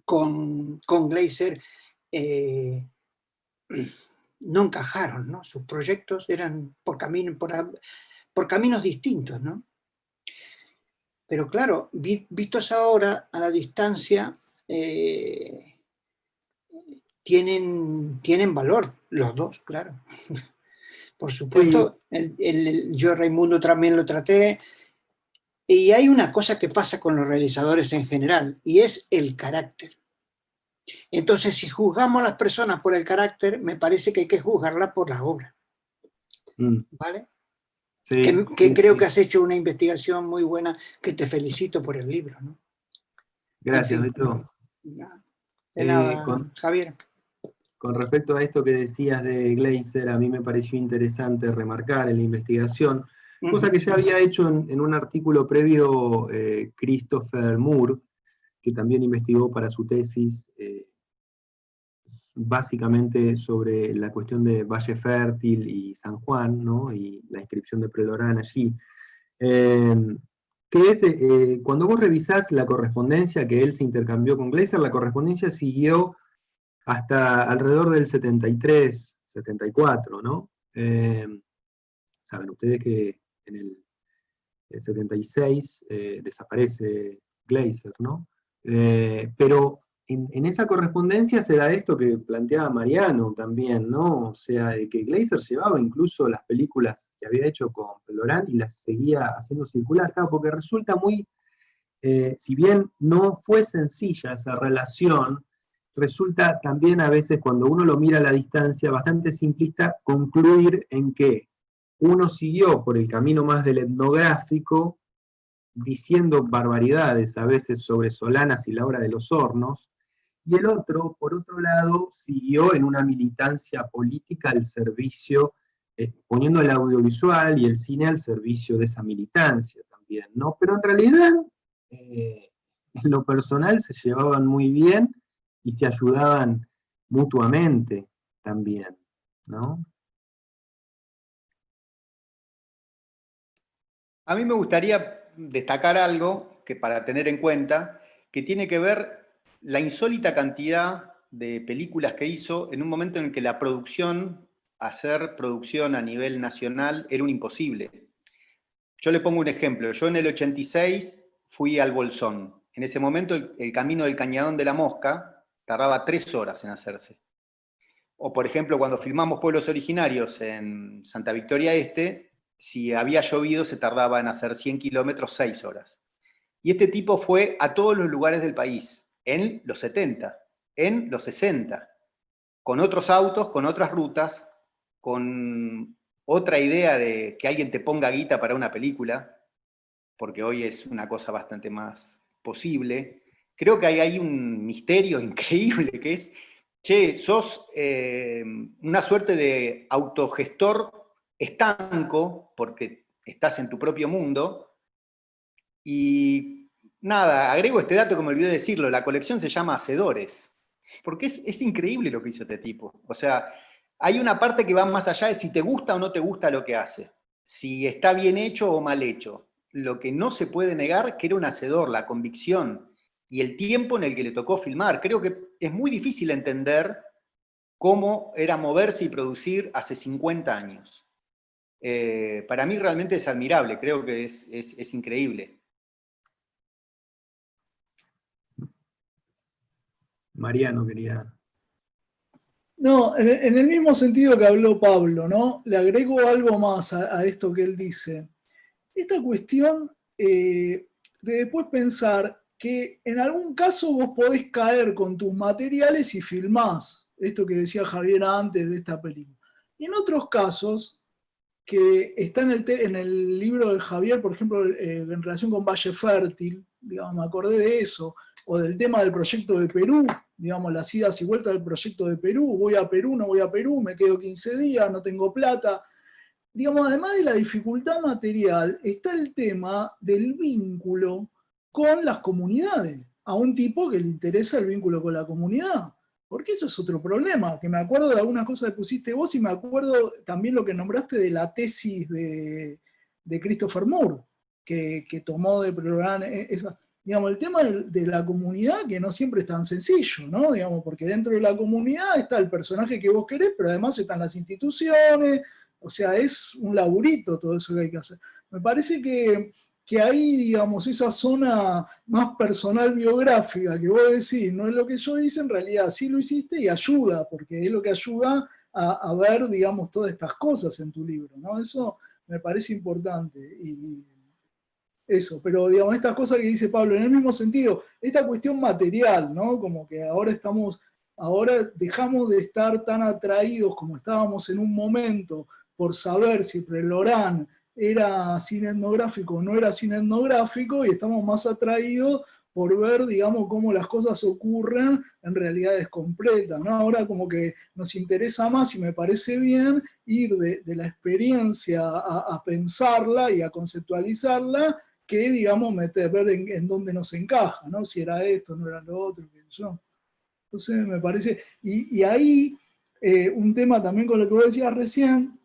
con Glaser no encajaron, ¿no? Sus proyectos eran por caminos distintos, ¿no? Pero claro, vistos ahora a la distancia, tienen valor los dos, claro. Por supuesto, yo Raimundo también lo traté, y hay una cosa que pasa con los realizadores en general, y es el carácter. Entonces, si juzgamos a las personas por el carácter, me parece que hay que juzgarlas por la obra. ¿Vale? Sí, que sí, creo sí. que has hecho una investigación muy buena, que te felicito por el libro, ¿no? Gracias, En fin, Beto. de nada, Javier. Con respecto a esto que decías de Gleiser, a mí me pareció interesante remarcar en la investigación, cosa que ya había hecho en un artículo previo Christopher Moore, que también investigó para su tesis, básicamente sobre la cuestión de Valle Fértil y San Juan, ¿no? Y la inscripción de Prelorán allí. Que es, cuando vos revisás la correspondencia que él se intercambió con Gleiser, la correspondencia siguió hasta alrededor del 73, 74, ¿no? Saben ustedes que en el 76 desaparece Gleiser, ¿no? Pero en esa correspondencia se da esto que planteaba Mariano también, ¿no? O sea, de que Gleiser llevaba incluso las películas que había hecho con Prelorán y las seguía haciendo circular, claro, porque resulta muy, si bien no fue sencilla esa relación, resulta también a veces cuando uno lo mira a la distancia bastante simplista concluir en que uno siguió por el camino más del etnográfico, diciendo barbaridades a veces sobre Solanas y la obra de los Hornos, y el otro, por otro lado, siguió en una militancia política al servicio, poniendo el audiovisual y el cine al servicio de esa militancia también, ¿no? Pero en realidad, en lo personal se llevaban muy bien y se ayudaban mutuamente también, ¿no? A mí me gustaría destacar algo que para tener en cuenta, que tiene que ver la insólita cantidad de películas que hizo en un momento en el que la producción, hacer producción a nivel nacional era un imposible. Yo le pongo un ejemplo. Yo en el 86 fui al Bolsón. En ese momento el camino del Cañadón de la Mosca tardaba 3 horas en hacerse. O por ejemplo, cuando filmamos Pueblos Originarios en Santa Victoria Este, si había llovido se tardaba en hacer 100 kilómetros 6 horas. Y este tipo fue a todos los lugares del país, en los 70, en los 60, con otros autos, con otras rutas, con otra idea de que alguien te ponga guita para una película, porque hoy es una cosa bastante más posible. Creo que hay ahí un misterio increíble que es, che, sos una suerte de autogestor estanco, porque estás en tu propio mundo, y nada, agrego este dato que me olvidé decirlo, la colección se llama Hacedores, porque es increíble lo que hizo este tipo. O sea, hay una parte que va más allá de si te gusta o no te gusta lo que hace, si está bien hecho o mal hecho. Lo que no se puede negar que era un hacedor, la convicción y el tiempo en el que le tocó filmar. Creo que es muy difícil entender cómo era moverse y producir hace 50 años. Para mí realmente es admirable, creo que es increíble. Mariano quería... No, en el mismo sentido que habló Pablo, ¿no? Le agrego algo más a esto que él dice. Esta cuestión de después pensar que en algún caso vos podés caer con tus materiales y filmás, esto que decía Javier antes de esta película. Y en otros casos, que está en el libro de Javier, por ejemplo, en relación con Valle Fértil, digamos, me acordé de eso, o del tema del proyecto de Perú, digamos, las idas y vueltas del proyecto de Perú, voy a Perú, no voy a Perú, me quedo 15 días, no tengo plata. Digamos, además de la dificultad material, está el tema del vínculo con las comunidades, a un tipo que le interesa el vínculo con la comunidad. Porque eso es otro problema, que me acuerdo de algunas cosas que pusiste vos y me acuerdo también lo que nombraste de la tesis de Christopher Moore, que tomó de Prelorán. Digamos, el tema de la comunidad que no siempre es tan sencillo, ¿no? Digamos, porque dentro de la comunidad está el personaje que vos querés, pero además están las instituciones, o sea, es un laburito todo eso que hay que hacer. Me parece que ahí, digamos, esa zona más personal biográfica que vos decís, no es lo que yo hice, en realidad sí lo hiciste y ayuda, porque es lo que ayuda a ver, digamos, todas estas cosas en tu libro, ¿no? Eso me parece importante. Y eso, pero digamos, estas cosas que dice Pablo, en el mismo sentido, esta cuestión material, ¿no? Como que ahora dejamos de estar tan atraídos como estábamos en un momento por saber si Prelorán era cine etnográfico o no era cine etnográfico, y estamos más atraídos por ver, digamos, cómo las cosas ocurren en realidades completas, ¿no? Ahora como que nos interesa más, y me parece bien, ir de la experiencia a pensarla y a conceptualizarla, que, digamos, ver en dónde nos encaja, ¿no? Si era esto, no era lo otro, qué sé yo. Entonces me parece, y ahí un tema también con lo que vos decías recién,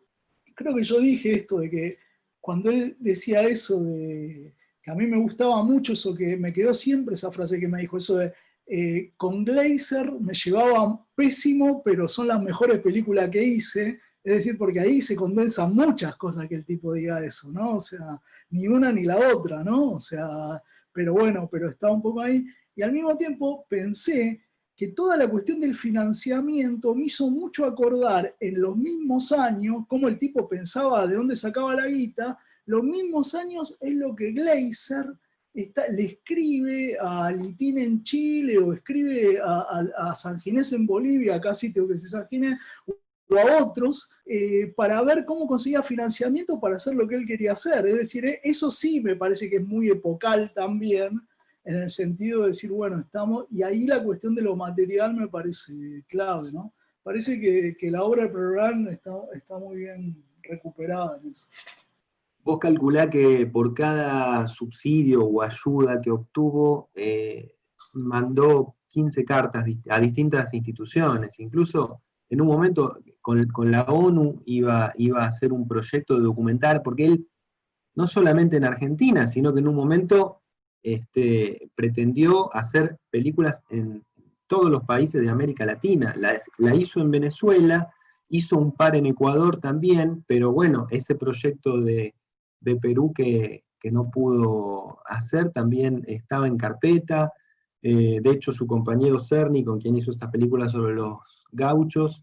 creo que yo dije esto de que cuando él decía eso de que a mí me gustaba mucho, eso que me quedó siempre esa frase que me dijo, eso de con Glazer me llevaba pésimo, pero son las mejores películas que hice. Es decir, porque ahí se condensan muchas cosas que el tipo diga eso, ¿no? O sea, ni una ni la otra, ¿no? O sea, pero bueno, pero está un poco ahí. Y al mismo tiempo pensé que toda la cuestión del financiamiento me hizo mucho acordar en los mismos años cómo el tipo pensaba de dónde sacaba la guita. Los mismos años es lo que Glazer le escribe a Litín en Chile, o escribe a San Ginés en Bolivia, acá sí tengo que decir San Ginés, o a otros, para ver cómo conseguía financiamiento para hacer lo que él quería hacer. Es decir, eso sí me parece que es muy epocal también, en el sentido de decir, bueno, estamos, y ahí la cuestión de lo material me parece clave, ¿no? Parece que la obra de Prelorán está muy bien recuperada en eso. Vos calculá que por cada subsidio o ayuda que obtuvo, mandó 15 cartas a distintas instituciones. Incluso en un momento con la ONU iba a hacer un proyecto de documentar, porque él, no solamente en Argentina, sino que en un momento pretendió hacer películas en todos los países de América Latina. La hizo en Venezuela, hizo un par en Ecuador también, pero bueno, ese proyecto de Perú que no pudo hacer también estaba en carpeta. De hecho, su compañero Cerny, con quien hizo esta película sobre los gauchos,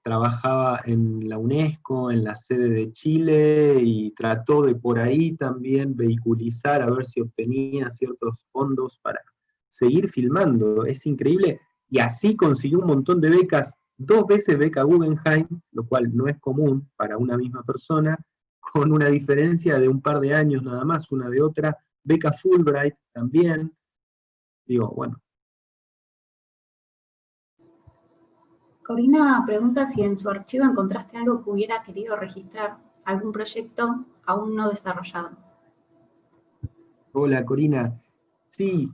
trabajaba en la UNESCO, en la sede de Chile, y trató de por ahí también vehiculizar a ver si obtenía ciertos fondos para seguir filmando. Es increíble. Y así consiguió un montón de becas, 2 veces beca Guggenheim, lo cual no es común para una misma persona, con una diferencia de un par de años nada más, una de otra. Beca Fulbright también. Digo, bueno. Corina pregunta si en su archivo encontraste algo que hubiera querido registrar, algún proyecto aún no desarrollado. Hola, Corina. Sí,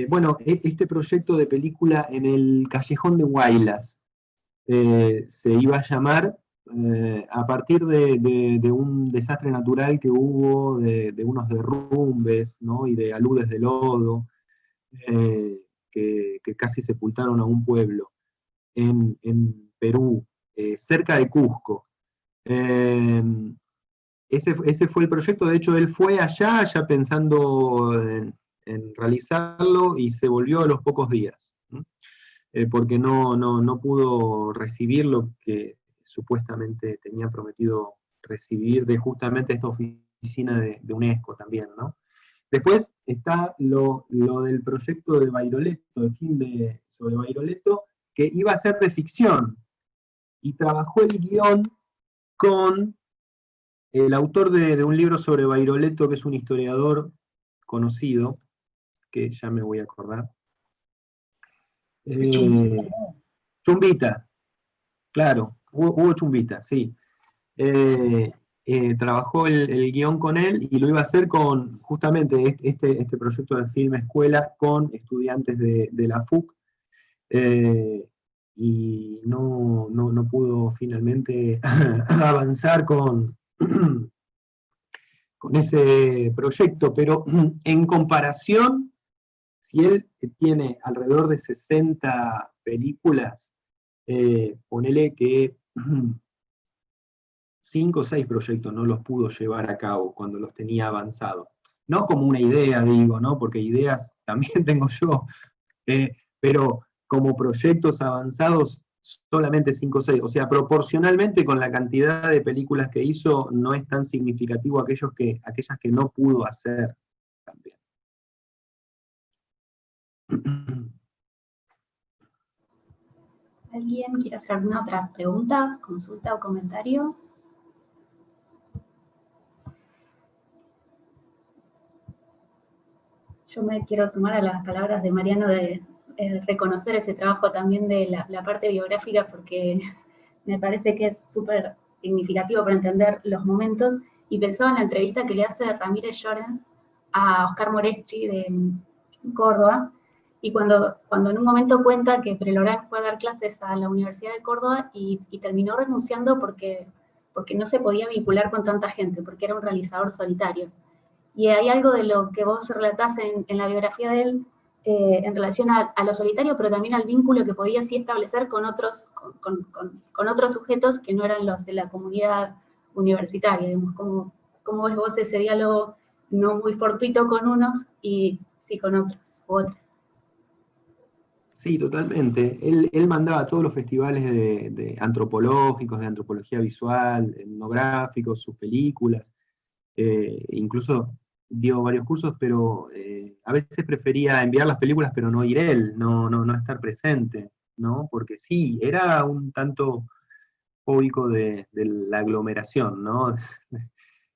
bueno, este proyecto de película en el Callejón de Huaylas se iba a llamar a partir de un desastre natural que hubo, de unos derrumbes, ¿no? Y de aludes de lodo, que casi sepultaron a un pueblo en Perú, cerca de Cusco. Ese fue el proyecto. De hecho él fue allá ya pensando en realizarlo, y se volvió a los pocos días, porque no pudo recibir lo que supuestamente tenía prometido recibir de justamente esta oficina de UNESCO también, ¿no? Después está lo del proyecto de Bairoletto, el film sobre Bairoletto, que iba a ser de ficción, y trabajó el guión con el autor de un libro sobre Bairoletto, que es un historiador conocido, que ya me voy a acordar. Chumbita, claro, Hugo Chumbita, sí. Trabajó el guión con él, y lo iba a hacer con justamente este proyecto de film escuela con estudiantes de la FUC, y no pudo finalmente avanzar con ese proyecto, pero en comparación, si él tiene alrededor de 60 películas, ponele que 5 o 6 proyectos no los pudo llevar a cabo cuando los tenía avanzados. No como una idea, digo, ¿no? Porque ideas también tengo yo, pero como proyectos avanzados, solamente 5 o 6. O sea, proporcionalmente con la cantidad de películas que hizo, no es tan significativo aquellas que no pudo hacer también. ¿Alguien quiere hacer alguna otra pregunta, consulta o comentario? Yo me quiero sumar a las palabras de Mariano de reconocer ese trabajo también de la parte biográfica, porque me parece que es súper significativo para entender los momentos, y pensaba en la entrevista que le hace Ramírez Llorens a Oscar Moreschi de Córdoba, y cuando en un momento cuenta que Prelorán fue a dar clases a la Universidad de Córdoba y terminó renunciando porque no se podía vincular con tanta gente, porque era un realizador solitario. Y hay algo de lo que vos relatás en la biografía de él, en relación a lo solitario, pero también al vínculo que podía sí establecer con otros sujetos que no eran los de la comunidad universitaria. Digamos, ¿cómo ves vos ese diálogo no muy fortuito con unos y sí con otros u otras? Sí, totalmente. Él mandaba a todos los festivales de antropológicos, de antropología visual, etnográficos, sus películas, incluso dio varios cursos, pero a veces prefería enviar las películas, pero no ir él, no estar presente, ¿no? Porque sí, era un tanto fóbico de la aglomeración, ¿no?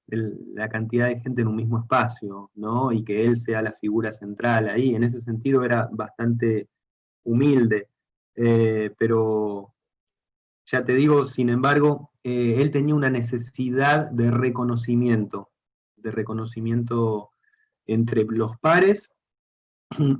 La cantidad de gente en un mismo espacio, ¿no? Y que él sea la figura central ahí. En ese sentido era bastante humilde, pero ya te digo, sin embargo, él tenía una necesidad de reconocimiento entre los pares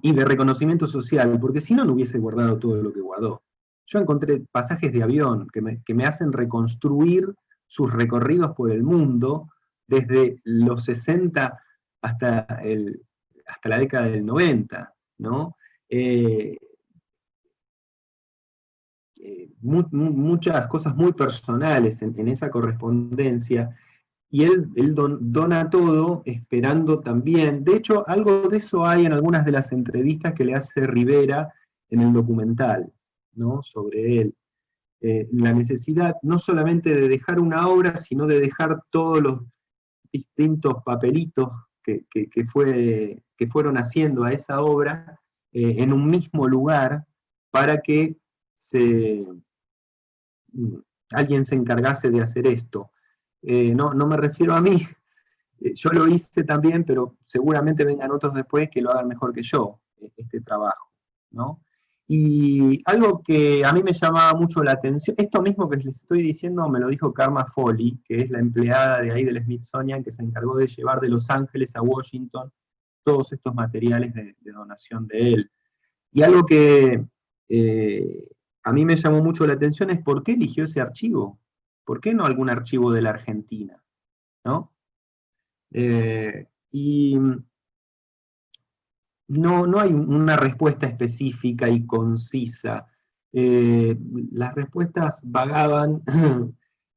y de reconocimiento social, porque si no, no hubiese guardado todo lo que guardó. Yo encontré pasajes de avión que me hacen reconstruir sus recorridos por el mundo desde los 60 hasta la década del 90, ¿no? Muchas cosas muy personales en esa correspondencia, y él dona todo esperando también. De hecho, algo de eso hay en algunas de las entrevistas que le hace Rivera en el documental, ¿no? Sobre él. La necesidad no solamente de dejar una obra, sino de dejar todos los distintos papelitos que fueron haciendo a esa obra en un mismo lugar, para que alguien se encargase de hacer esto. No me refiero a mí, yo lo hice también, pero seguramente vengan otros después que lo hagan mejor que yo, este trabajo, ¿no? Y algo que a mí me llamaba mucho la atención, esto mismo que les estoy diciendo me lo dijo Karma Foley, que es la empleada de ahí del Smithsonian, que se encargó de llevar de Los Ángeles a Washington todos estos materiales de donación de él. Y algo que a mí me llamó mucho la atención es por qué eligió ese archivo. ¿Por qué no algún archivo de la Argentina? ¿No? Y no hay una respuesta específica y concisa. Las respuestas vagaban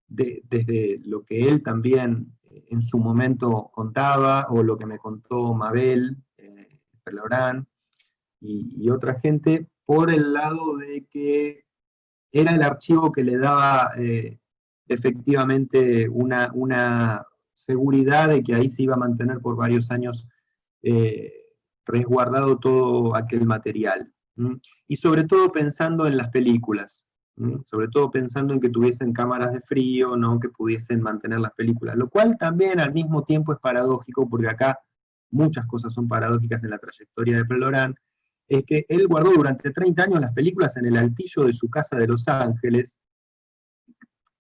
desde lo que él también en su momento contaba, o lo que me contó Mabel Prelorán y otra gente, por el lado de que era el archivo que le daba efectivamente una seguridad de que ahí se iba a mantener por varios años resguardado todo aquel material. Y sobre todo pensando en las películas, sobre todo pensando en que tuviesen cámaras de frío, ¿no? Que pudiesen mantener las películas, lo cual también al mismo tiempo es paradójico, porque acá muchas cosas son paradójicas en la trayectoria de Prelorán. Es que él guardó durante 30 años las películas en el altillo de su casa de Los Ángeles,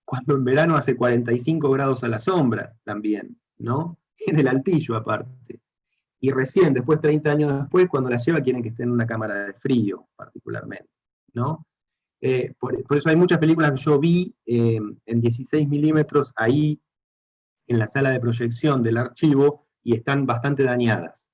cuando en verano hace 45 grados a la sombra también, ¿no? En el altillo aparte. Y recién, después, 30 años después, cuando la lleva, quieren que esté en una cámara de frío, particularmente, ¿no? Por eso hay muchas películas que yo vi en 16 milímetros ahí, en la sala de proyección del archivo, y están bastante dañadas.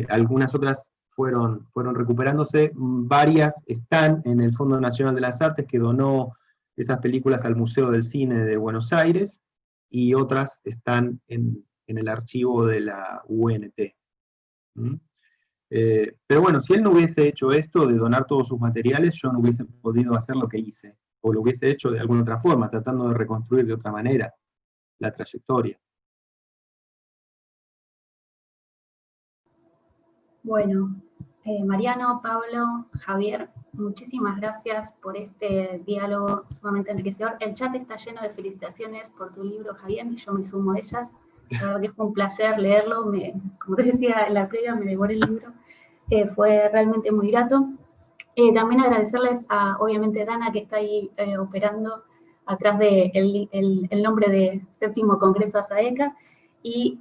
Algunas otras fueron recuperándose, varias están en el Fondo Nacional de las Artes, que donó esas películas al Museo del Cine de Buenos Aires, y otras están en el archivo de la UNT. Pero bueno, si él no hubiese hecho esto de donar todos sus materiales, yo no hubiese podido hacer lo que hice, o lo hubiese hecho de alguna otra forma, tratando de reconstruir de otra manera la trayectoria. Bueno, Mariano, Pablo, Javier, muchísimas gracias por este diálogo sumamente enriquecedor. El chat está lleno de felicitaciones por tu libro, Javier, y yo me sumo a ellas. La verdad que fue un placer leerlo, como te decía en la previa, me devoré el libro, fue realmente muy grato. También agradecerles a, obviamente, Dana, que está ahí operando atrás del el nombre de Séptimo Congreso ASAECA, y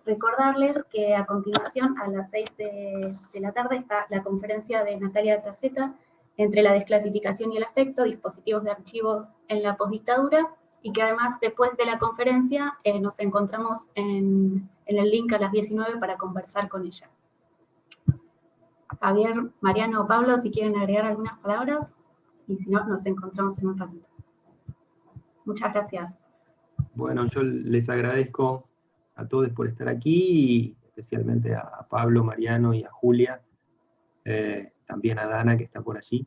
recordarles que a continuación, a las 6 de la tarde, está la conferencia de Natalia Taceta, entre la desclasificación y el afecto, dispositivos de archivo en la postdictadura, y que además después de la conferencia nos encontramos en el link a las 19 para conversar con ella. Javier, Mariano o Pablo, si quieren agregar algunas palabras, y si no, nos encontramos en un ratito. Muchas gracias. Bueno, yo les agradezco a todos por estar aquí, y especialmente a Pablo, Mariano y a Julia, también a Dana, que está por allí,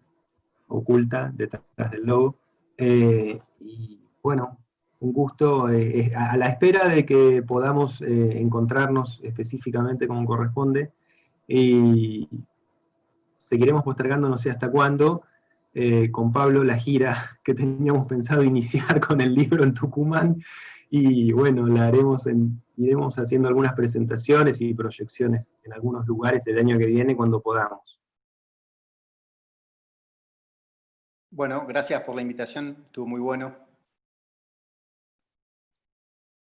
oculta detrás del logo. Y bueno, un gusto, a la espera de que podamos encontrarnos específicamente como corresponde, y seguiremos postergando no sé hasta cuándo, con Pablo la gira que teníamos pensado iniciar con el libro en Tucumán, y bueno, la haremos iremos haciendo algunas presentaciones y proyecciones en algunos lugares el año que viene cuando podamos. Bueno, gracias por la invitación, estuvo muy bueno.